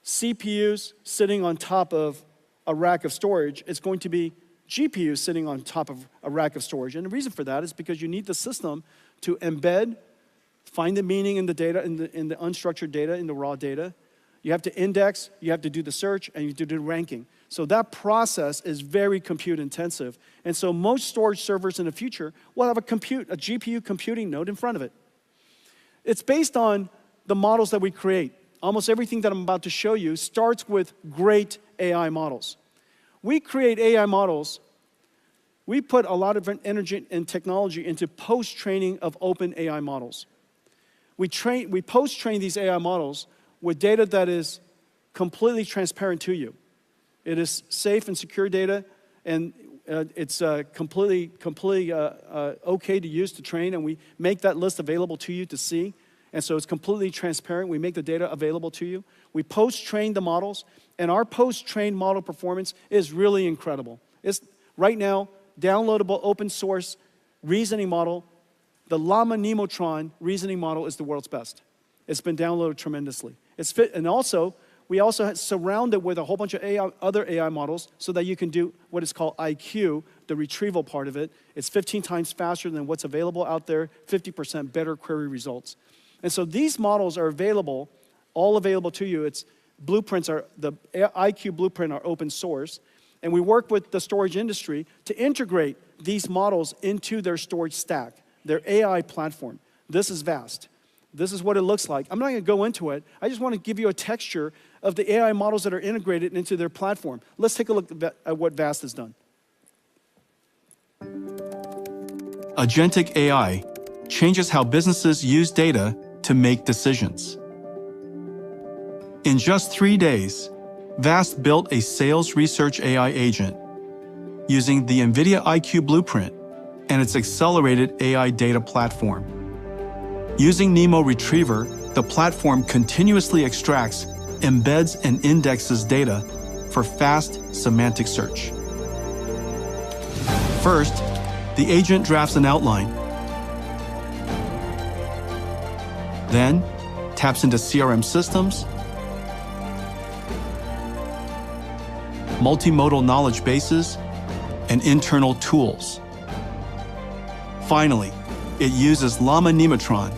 CPUs sitting on top of a rack of storage. It's going to be GPUs sitting on top of a rack of storage. And the reason for that is because you need the system to embed, find the meaning in the data, in the unstructured data, in the raw data. You have to index, you have to do the search, and you have to do the ranking. So that process is very compute intensive. And so most storage servers in the future will have a GPU computing node in front of it. It's based on the models that we create. Almost everything that I'm about to show you starts with great AI models. We create AI models. We put a lot of energy and technology into post-training of open AI models. We post-train these AI models with data that is completely transparent to you. It is safe and secure data, and it's completely okay to use to train, and we make that list available to you to see. And so it's completely transparent. We make the data available to you. We post-train the models, and our post-trained model performance is really incredible. It's right now, downloadable open source reasoning model. The Llama Nemotron reasoning model is the world's best. It's been downloaded tremendously. And also, we also surround it with a whole bunch of other AI models so that you can do what is called IQ, the retrieval part of it. It's 15 times faster than what's available out there, 50% better query results. And so these models are available, all available to you. The IQ blueprint are open source. And we work with the storage industry to integrate these models into their storage stack, their AI platform. This is vast. This is what it looks like. I'm not going to go into it. I just want to give you a texture of the AI models that are integrated into their platform. Let's take a look at what VAST has done.
Agentic AI changes how businesses use data to make decisions. In just 3 days, VAST built a sales research AI agent using the Nvidia IQ blueprint and its accelerated AI data platform. Using NeMo Retriever, the platform continuously extracts, embeds, and indexes data for fast semantic search. First, the agent drafts an outline, then taps into CRM systems, multimodal knowledge bases, and internal tools. Finally, it uses Llama Nematron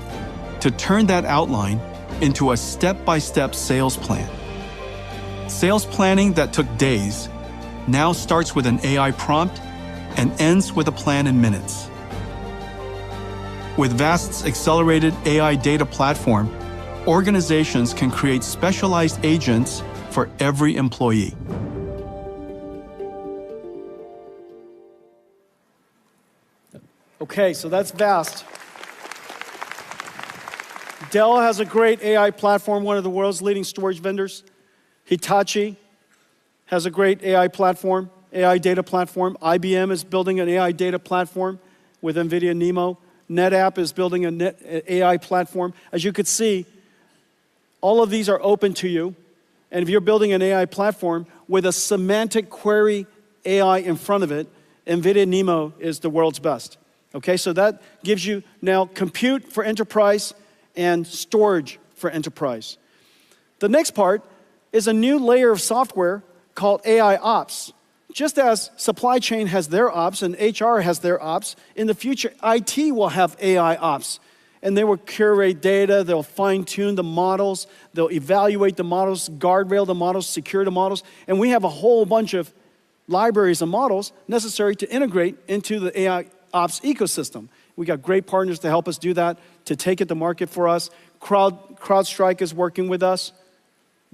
to turn that outline into a step-by-step sales plan. Sales planning that took days now starts with an AI prompt and ends with a plan in minutes. With VAST's accelerated AI data platform, organizations can create specialized agents for every employee.
Okay, so that's VAST. Dell has a great AI platform, one of the world's leading storage vendors. Hitachi has a great AI platform, AI data platform. IBM is building an AI data platform with NVIDIA NeMo. NetApp is building an AI platform. As you could see, all of these are open to you. And if you're building an AI platform with a semantic query AI in front of it, NVIDIA NeMo is the world's best. Okay, so that gives you now compute for enterprise and storage for enterprise. The next part is a new layer of software called AI Ops. Just as supply chain has their ops and HR has their ops, in the future, IT will have AI ops. And they will curate data, they'll fine-tune the models, they'll evaluate the models, guardrail the models, secure the models, and we have a whole bunch of libraries and models necessary to integrate into the AI ops ecosystem. We got great partners to help us do that, to take it to market for us. CrowdStrike is working with us.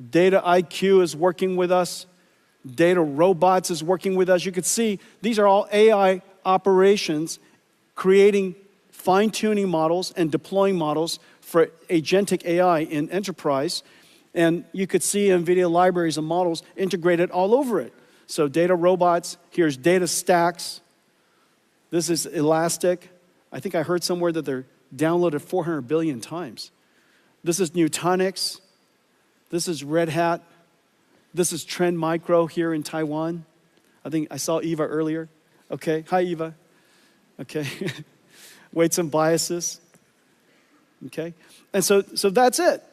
Data IQ is working with us. Data Robots is working with us. You can see these are all AI operations creating fine-tuning models and deploying models for agentic AI in enterprise. And you could see NVIDIA libraries and models integrated all over it. So Data Robots, here's Data Stacks. This is Elastic. I think I heard somewhere that they're downloaded 400 billion times. This is Nutanix. This is Red Hat. This is Trend Micro here in Taiwan. I think I saw Eva earlier. Okay, hi Eva. Okay, weights and biases. Okay, and so that's it.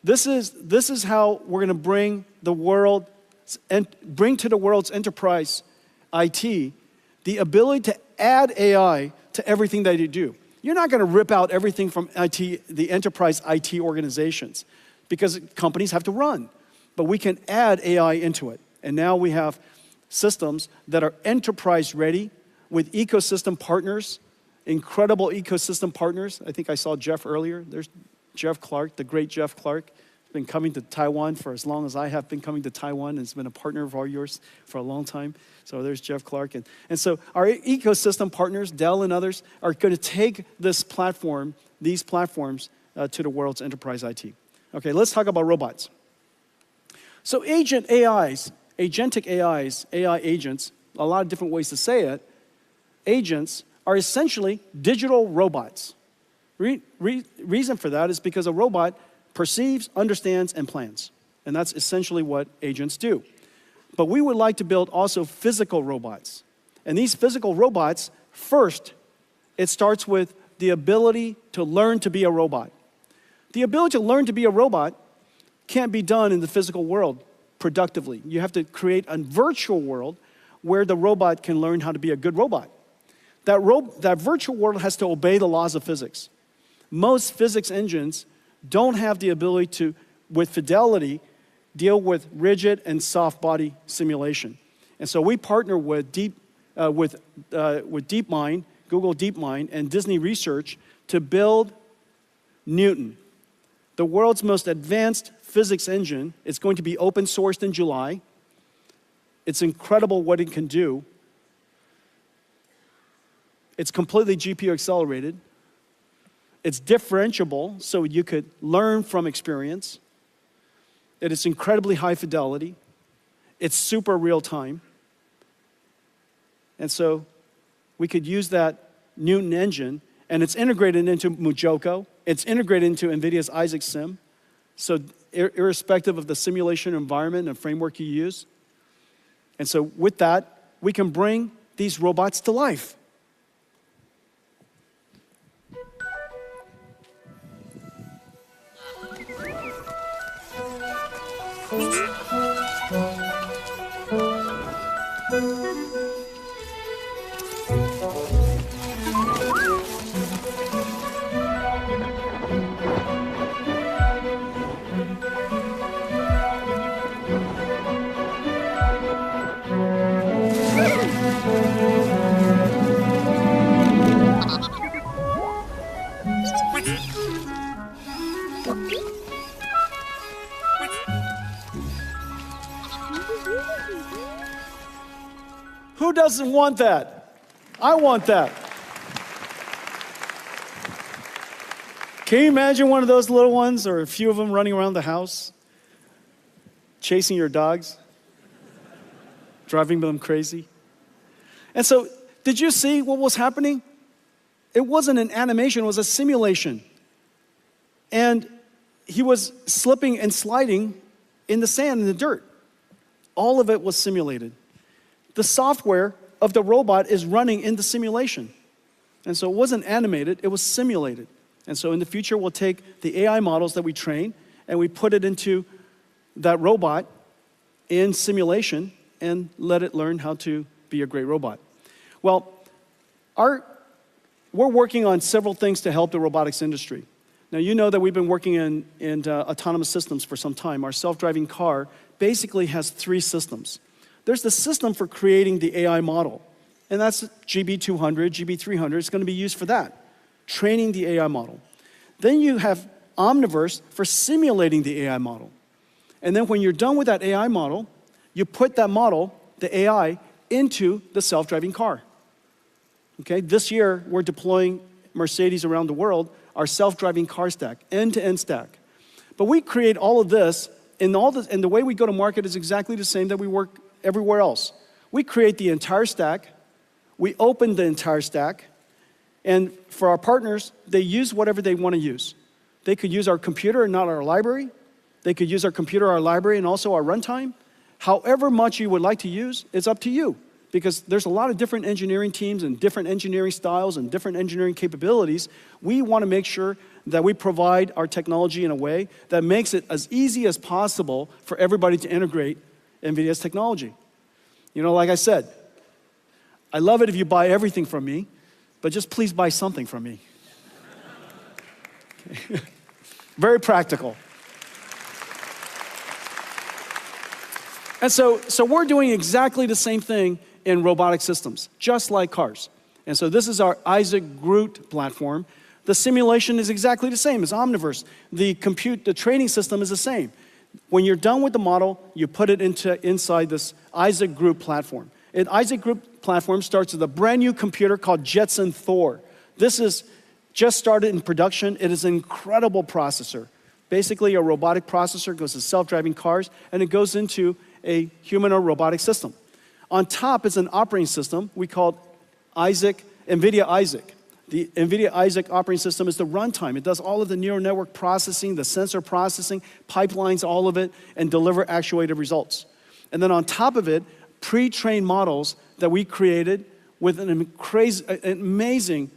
This is how we're going to bring the world and bring to the world's enterprise IT the ability to add AI to everything that you do. You're not going to rip out everything from IT, the enterprise IT organizations, because companies have to run. But we can add AI into it. And now we have systems that are enterprise ready with ecosystem partners, incredible ecosystem partners. I think I saw Jeff earlier. There's Jeff Clark, the great Jeff Clark. He's been coming to Taiwan for as long as I have been coming to Taiwan, and has been a partner of yours for a long time. So there's Jeff Clark. And so our ecosystem partners, Dell and others, are going to take this platform, these platforms, to the world's enterprise IT. Okay, let's talk about robots. So agentic AIs, AI agents, a lot of different ways to say it, agents are essentially digital robots. Reason for that is because a robot perceives, understands, and plans. And that's essentially what agents do. But we would like to build also physical robots. And these physical robots, first, it starts with the ability to learn to be a robot. The ability to learn to be a robot can't be done in the physical world productively. You have to create a virtual world where the robot can learn how to be a good robot. That virtual world has to obey the laws of physics. Most physics engines don't have the ability to, with fidelity, deal with rigid and soft body simulation. And so we partner with DeepMind, Google DeepMind, and Disney Research to build Newton. the world's most advanced physics engine. It's going to be open sourced in July. It's incredible what it can do. It's completely GPU accelerated. It's differentiable, so you could learn from experience. It is incredibly high fidelity. It's super real time. And so we could use that Newton engine, and it's integrated into Mujoko. It's integrated into NVIDIA's Isaac Sim. So irrespective of the simulation environment and framework you use. And so with that, we can bring these robots to life. Who doesn't want that? I want that. Can you imagine one of those little ones or a few of them running around the house, chasing your dogs, driving them crazy? And so, did you see what was happening? It wasn't an animation, it was a simulation. And he was slipping and sliding in the sand, in the dirt. All of it was simulated. The software of the robot is running in the simulation. And so it wasn't animated, it was simulated. And so in the future, we'll take the AI models that we train and we put it into that robot in simulation and let it learn how to be a great robot. Well, we're working on several things to help the robotics industry. Now, you know that we've been working in autonomous systems for some time. Our self-driving car basically has 3 systems. There's the system for creating the AI model, and that's GB200, GB300. It's going to be used for that, training the AI model. Then you have Omniverse for simulating the AI model. And then when you're done with that AI model, you put that model, the AI, into the self-driving car. Okay, this year we're deploying Mercedes around the world, our self-driving car stack, end-to-end stack. But we create all of this, and the way we go to market is exactly the same that we work everywhere else. We create the entire stack, we open the entire stack, and for our partners, they use whatever they want to use. They could use our computer and not our library. They could use our computer, our library, and also our runtime. However much you would like to use, it's up to you, because there's a lot of different engineering teams and different engineering styles and different engineering capabilities. We want to make sure that we provide our technology in a way that makes it as easy as possible for everybody to integrate NVIDIA's technology. You know, like I said, I love it if you buy everything from me, but just please buy something from me. Okay. Very practical. And so we're doing exactly the same thing in robotic systems, just like cars. And so this is our Isaac Groot platform. The simulation is exactly the same as Omniverse. The training system is the same. When you're done with the model, you put it inside this Isaac Groot platform. An Isaac Groot platform starts with a brand new computer called Jensen Thor. This is just started in production. It is an incredible processor. Basically, a robotic processor goes to self-driving cars, and it goes into a humanoid robotic system. On top is an operating system we call NVIDIA Isaac. The NVIDIA Isaac operating system is the runtime. It does all of the neural network processing, the sensor processing, pipelines all of it, and deliver actuated results. And then on top of it, pre-trained models that we created with an amazing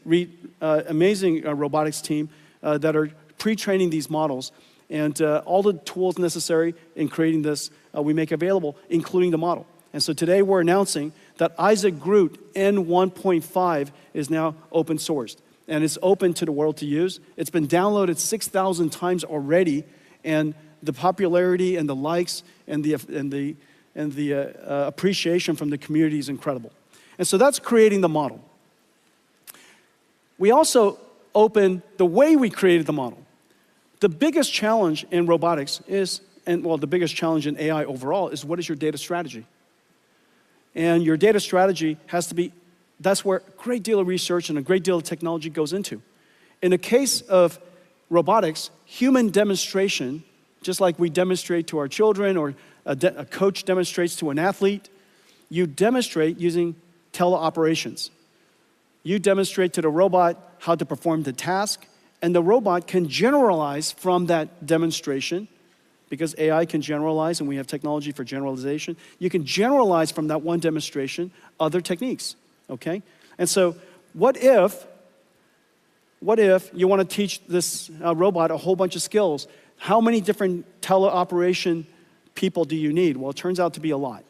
robotics team that are pre-training these models. And all the tools necessary in creating this, we make available, including the model. And so today we're announcing that Isaac Groot N1.5 is now open sourced. And it's open to the world to use. It's been downloaded 6,000 times already. And the popularity and the likes and the appreciation from the community is incredible. And so that's creating the model. We also open the way we created the model. The biggest challenge in robotics is, the biggest challenge in AI overall is what is your data strategy? And your data strategy has to be, that's where a great deal of research and a great deal of technology goes into. In the case of robotics, human demonstration, just like we demonstrate to our children or a coach demonstrates to an athlete, you demonstrate using teleoperations. You demonstrate to the robot how to perform the task, and the robot can generalize from that demonstration, because AI can generalize and we have technology for generalization. You can generalize from that one demonstration other techniques, okay? And so what if you want to teach this robot a whole bunch of skills? How many different teleoperation people do you need? Well, it turns out to be a lot.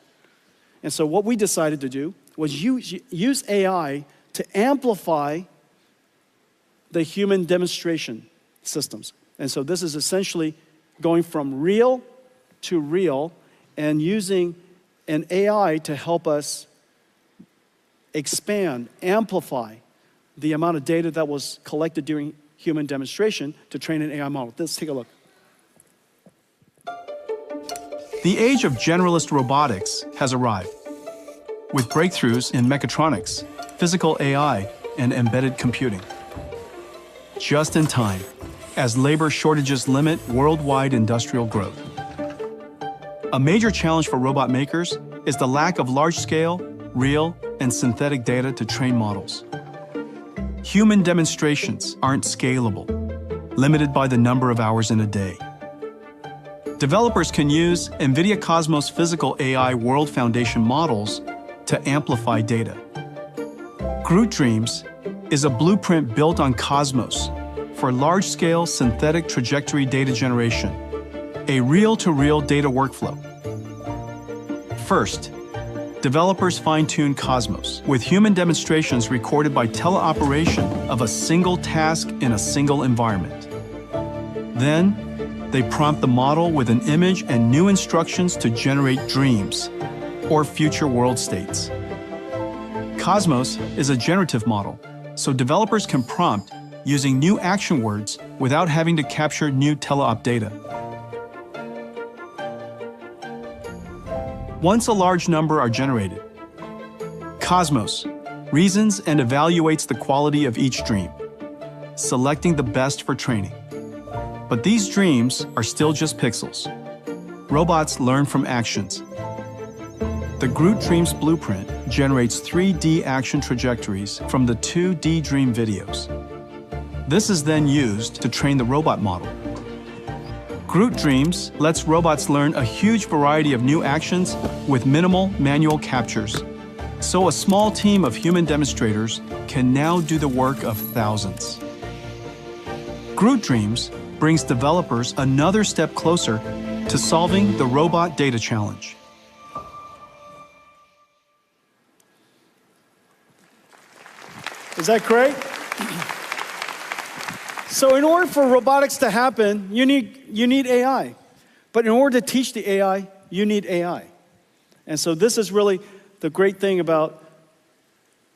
And so what we decided to do was use AI to amplify the human demonstration systems. And so this is essentially going from real to real and using an AI to help us expand, amplify the amount of data that was collected during human demonstration to train an AI model. Let's take a look.
The age of generalist robotics has arrived, with breakthroughs in mechatronics, physical AI, and embedded computing. Just in time, as labor shortages limit worldwide industrial growth. A major challenge for robot makers is the lack of large-scale, real, and synthetic data to train models. Human demonstrations aren't scalable, limited by the number of hours in a day. Developers can use Nvidia Cosmos physical AI World Foundation models to amplify data. Groot Dreams is a blueprint built on Cosmos for large-scale synthetic trajectory data generation, a reel-to-reel data workflow. First, developers fine-tune Cosmos with human demonstrations recorded by teleoperation of a single task in a single environment. Then, they prompt the model with an image and new instructions to generate dreams, or future world states. Cosmos is a generative model, so developers can prompt using new action words without having to capture new teleop data. Once a large number are generated, Cosmos reasons and evaluates the quality of each dream, selecting the best for training. But these dreams are still just pixels. Robots learn from actions. The Groot Dreams blueprint generates 3D action trajectories from the 2D dream videos. This is then used to train the robot model. Groot Dreams lets robots learn a huge variety of new actions with minimal manual captures. So a small team of human demonstrators can now do the work of thousands. Groot Dreams brings developers another step closer to solving the robot data challenge.
Is that great? So in order for robotics to happen, you need AI. But in order to teach the AI, you need AI. And so this is really the great thing about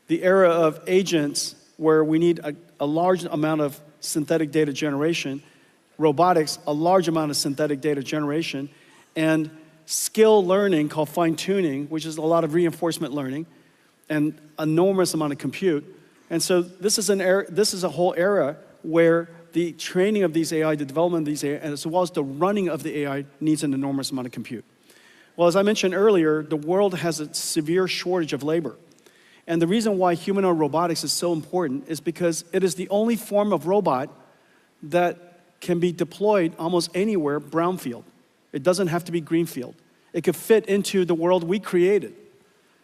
the era of agents, where we need a large amount of synthetic data generation, robotics, a large amount of synthetic data generation, and skill learning called fine-tuning, which is a lot of reinforcement learning, and enormous amount of compute. And so this is a whole era where the training of these AI, the development of these AI, as well as the running of the AI needs an enormous amount of compute. Well, as I mentioned earlier, the world has a severe shortage of labor. And the reason why humanoid robotics is so important is because it is the only form of robot that can be deployed almost anywhere brownfield. It doesn't have to be greenfield. It could fit into the world we created.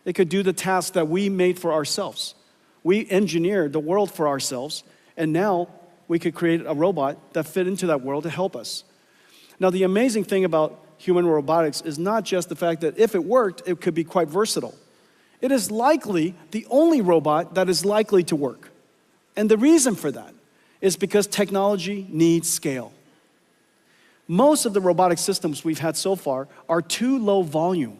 It could do the tasks that we made for ourselves. We engineered the world for ourselves, and now we could create a robot that fit into that world to help us. Now, the amazing thing about human robotics is not just the fact that if it worked, it could be quite versatile. It is likely the only robot that is likely to work. And the reason for that is because technology needs scale. Most of the robotic systems we've had so far are too low volume.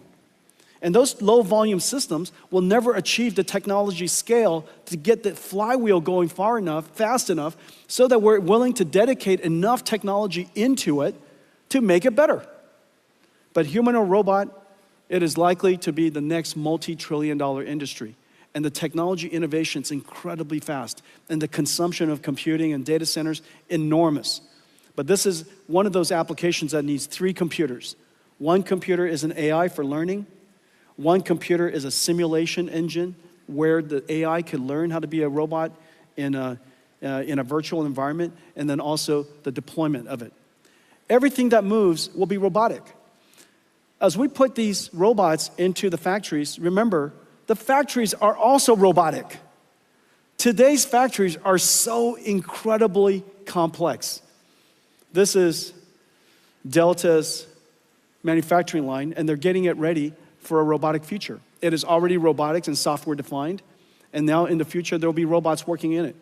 And those low volume systems will never achieve the technology scale to get the flywheel going far enough, fast enough, so that we're willing to dedicate enough technology into it to make it better. But humanoid robot, it is likely to be the next multi-trillion-dollar industry. And the technology innovation is incredibly fast. And the consumption of computing and data centers, enormous. But this is one of those applications that needs 3 computers. One computer is an AI for learning. One computer is a simulation engine where the AI can learn how to be a robot in a virtual environment, and then also the deployment of it. Everything that moves will be robotic. As we put these robots into the factories, remember, the factories are also robotic. Today's factories are so incredibly complex. This is Delta's manufacturing line, and they're getting it ready for a robotic future. It is already robotics and software defined, and now in the future there will be robots working in it.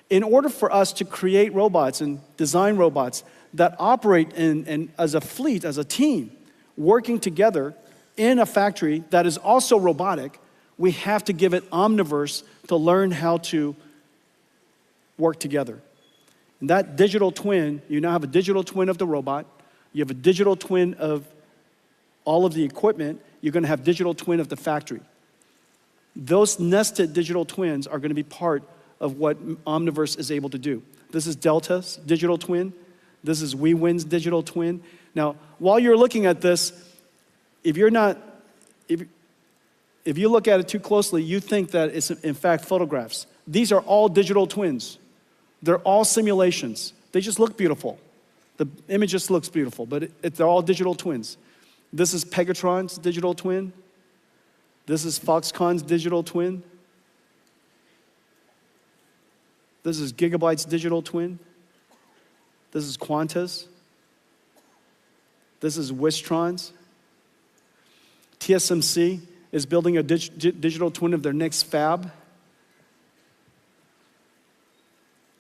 In order for us to create robots and design robots that operate as a fleet, as a team, working together in a factory that is also robotic, we have to give it Omniverse to learn how to work together. And that digital twin, you now have a digital twin of the robot, you have a digital twin of all of the equipment, you're going to have digital twin of the factory. Those nested digital twins are going to be part of what Omniverse is able to do. This is Delta's digital twin. This is WeWin's digital twin. Now, while you're looking at this, if you look at it too closely, you think that it's in fact photographs. These are all digital twins. They're all simulations. They just look beautiful. The image just looks beautiful, but they're all digital twins. This is Pegatron's digital twin. This is Foxconn's digital twin. This is Gigabyte's digital twin. This is Quanta's. This is Wistron's. TSMC is building a digital twin of their next fab.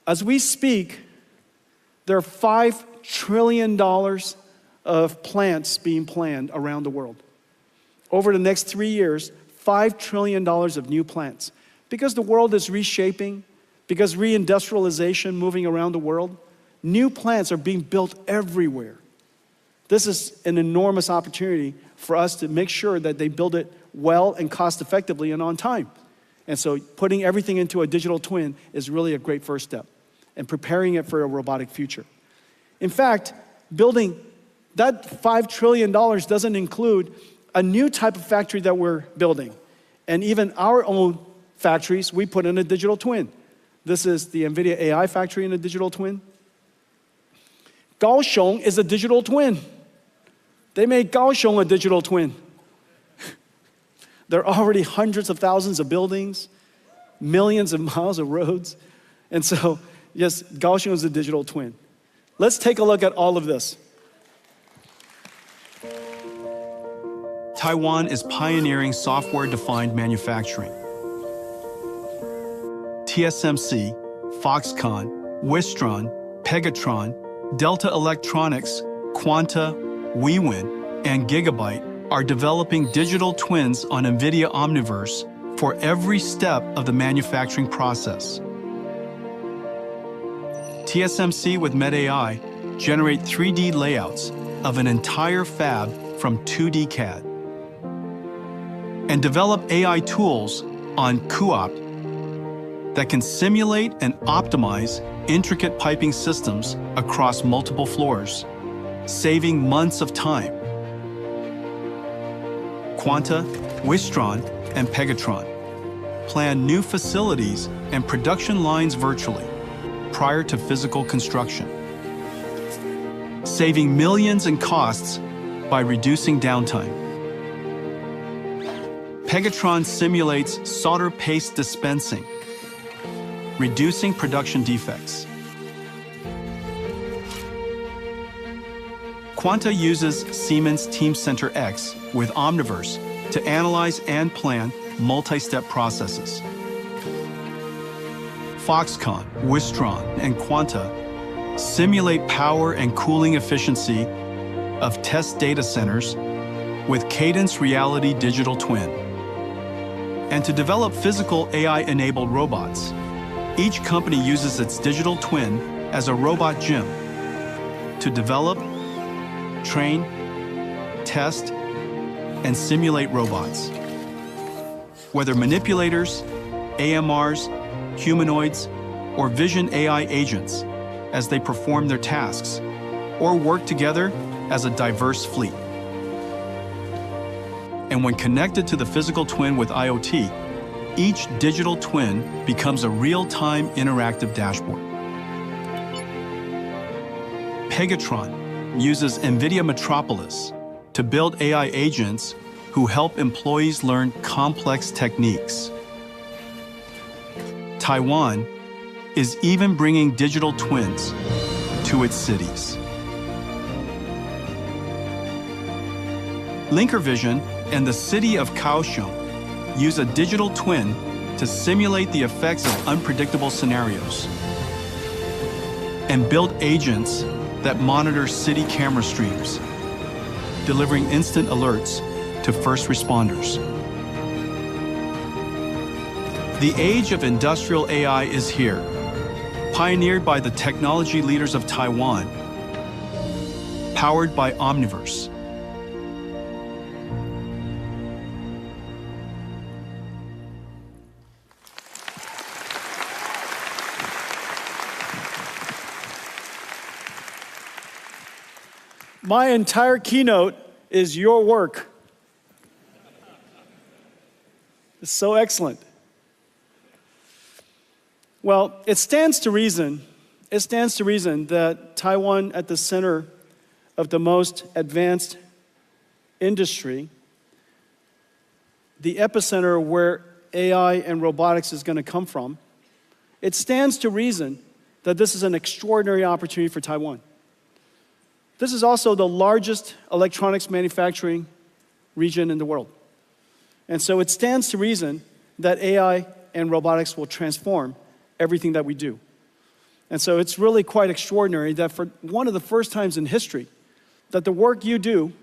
As we speak, there are $5 trillion of plants being planned around the world. Over the next 3 years, $5 trillion of new plants. Because the world is reshaping, because reindustrialization moving around the world, new plants are being built everywhere. This is an enormous opportunity for us to make sure that they build it well and cost effectively and on time. And so putting everything into a digital twin is really a great first step and preparing it for a robotic future. In fact, building that $5 trillion doesn't include a new type of factory that we're building. And even our own factories, we put in a digital twin. This is the Nvidia AI factory in a digital twin. Kaohsiung is a digital twin. They made Kaohsiung a digital twin. There are already hundreds of thousands of buildings, millions of miles of roads. And so, yes, Kaohsiung is a digital twin. Let's take a look at all of this.
Taiwan is pioneering software-defined manufacturing. TSMC, Foxconn, Wistron, Pegatron, Delta Electronics, Quanta, WeWin, and Gigabyte are developing digital twins on Nvidia Omniverse for every step of the manufacturing process. TSMC with MedAI generate 3D layouts of an entire fab from 2D CAD and develop AI tools on CUOPT that can simulate and optimize intricate piping systems across multiple floors, saving months of time. Quanta, Wistron, and Pegatron plan new facilities and production lines virtually prior to physical construction, saving millions in costs by reducing downtime. Pegatron simulates solder paste dispensing, reducing production defects. Quanta uses Siemens Teamcenter X with Omniverse to analyze and plan multi-step processes. Foxconn, Wistron, and Quanta simulate power and cooling efficiency of test data centers with Cadence Reality Digital Twin. And to develop physical AI-enabled robots, each company uses its digital twin as a robot gym to develop, train, test, and simulate robots. Whether manipulators, AMRs, humanoids, or vision AI agents as they perform their tasks, or work together as a diverse fleet. And when connected to the physical twin with IoT, each digital twin becomes a real-time interactive dashboard. Pegatron uses Nvidia Metropolis to build AI agents who help employees learn complex techniques. Taiwan is even bringing digital twins to its cities. Linker Vision and the city of Kaohsiung use a digital twin to simulate the effects of unpredictable scenarios and build agents that monitor city camera streams, delivering instant alerts to first responders. The age of industrial AI is here, pioneered by the technology leaders of Taiwan, powered by Omniverse.
My entire keynote is your work. It's so excellent. Well, it stands to reason that Taiwan, at the center of the most advanced industry, the epicenter where AI and robotics is going to come from, it stands to reason that this is an extraordinary opportunity for Taiwan. This is also the largest electronics manufacturing region in the world. And so it stands to reason that AI and robotics will transform everything that we do. And so it's really quite extraordinary that for one of the first times in history, that the work you do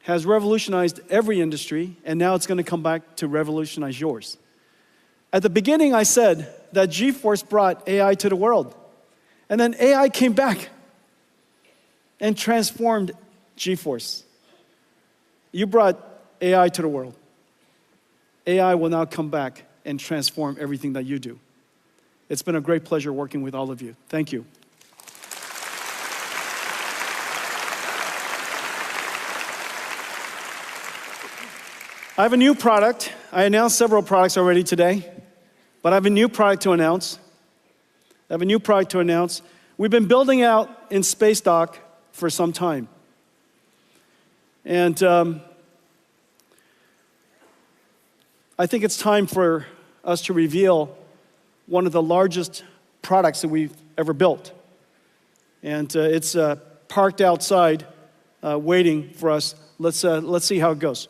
has revolutionized every industry, and now it's going to come back to revolutionize yours. At the beginning, I said that GeForce brought AI to the world, and then AI came back and transformed GeForce. You brought AI to the world. AI will now come back and transform everything that you do. It's been a great pleasure working with all of you. Thank you. I have a new product. I announced several products already today, but I have a new product to announce. We've been building out in Space Dock for some time. And I think it's time for us to reveal one of the largest products that we've ever built. And it's parked outside waiting for us. Let's see how it goes.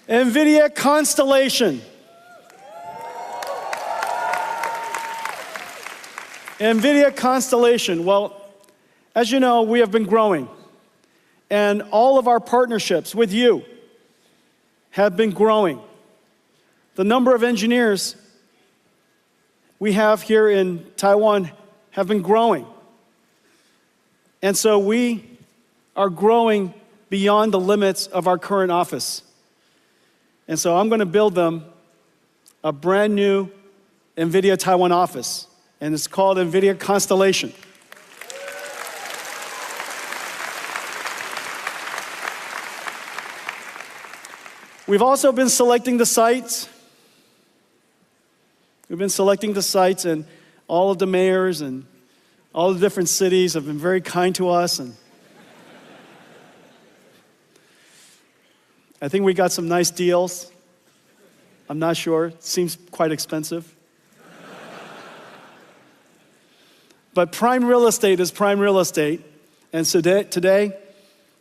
Nvidia Constellation. Nvidia Constellation. Well, as you know, we have been growing. and all of our partnerships with you have been growing. The number of engineers we have here in Taiwan have been growing. And so we are growing beyond the limits of our current office. And so I'm going to build them a brand new NVIDIA Taiwan office, and it's called NVIDIA Constellation. We've also been selecting the sites. We've been selecting the sites, and all of the mayors and all the different cities have been very kind to us. And I think we got some nice deals. I'm not sure. It seems quite expensive. But prime real estate is prime real estate. And so today,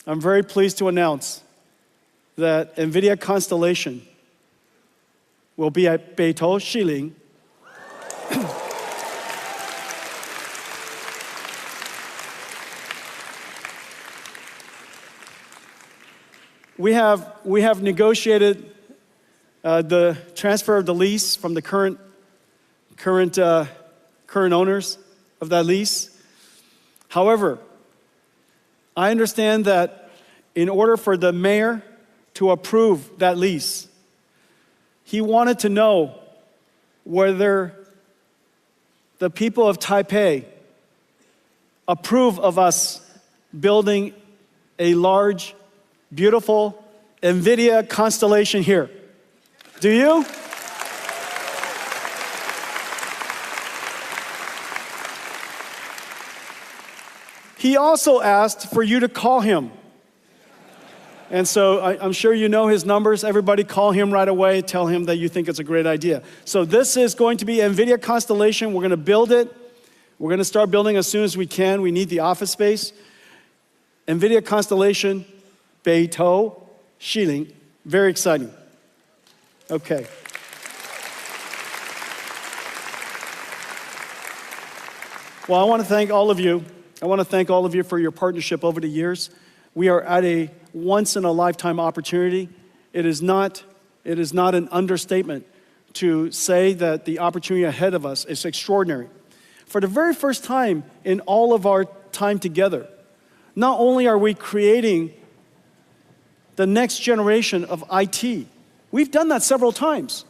I'm very pleased to announce that NVIDIA Constellation will be at北投士林. We have negotiated the transfer of the lease from the current owners of that lease. However, I understand that in order for the mayor to approve that lease, he wanted to know whether the people of Taipei approve of us building a large, beautiful NVIDIA Constellation here. Do you? He also asked for you to call him. And so I'm sure you know his numbers. Everybody call him right away. Tell him that you think it's a great idea. So this is going to be NVIDIA Constellation. We're going to build it. We're going to start building as soon as we can. We need the office space. NVIDIA Constellation, 北投士林. Very exciting. Okay. Well, I want to thank all of you. I want to thank all of you for your partnership over the years. We are at a once-in-a-lifetime opportunity. It is not an understatement to say that the opportunity ahead of us is extraordinary. For the very first time in all of our time together, not only are we creating the next generation of IT, we've done that several times.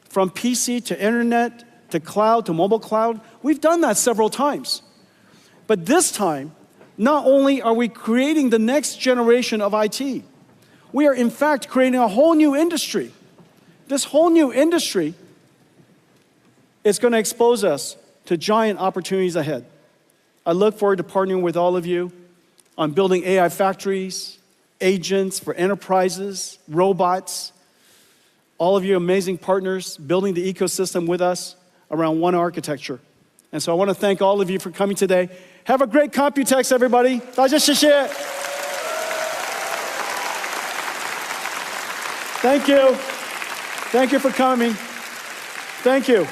From PC to internet to cloud to mobile cloud, we've done that several times. But this time, not only are we creating the next generation of IT, we are in fact creating a whole new industry. This whole new industry is going to expose us to giant opportunities ahead. I look forward to partnering with all of you on building AI factories, agents for enterprises, robots, all of you amazing partners building the ecosystem with us around one architecture. And so I want to thank all of you for coming today. Have a great COMPUTEX, everybody. 大家谢谢. Thank you. Thank you for coming. Thank you.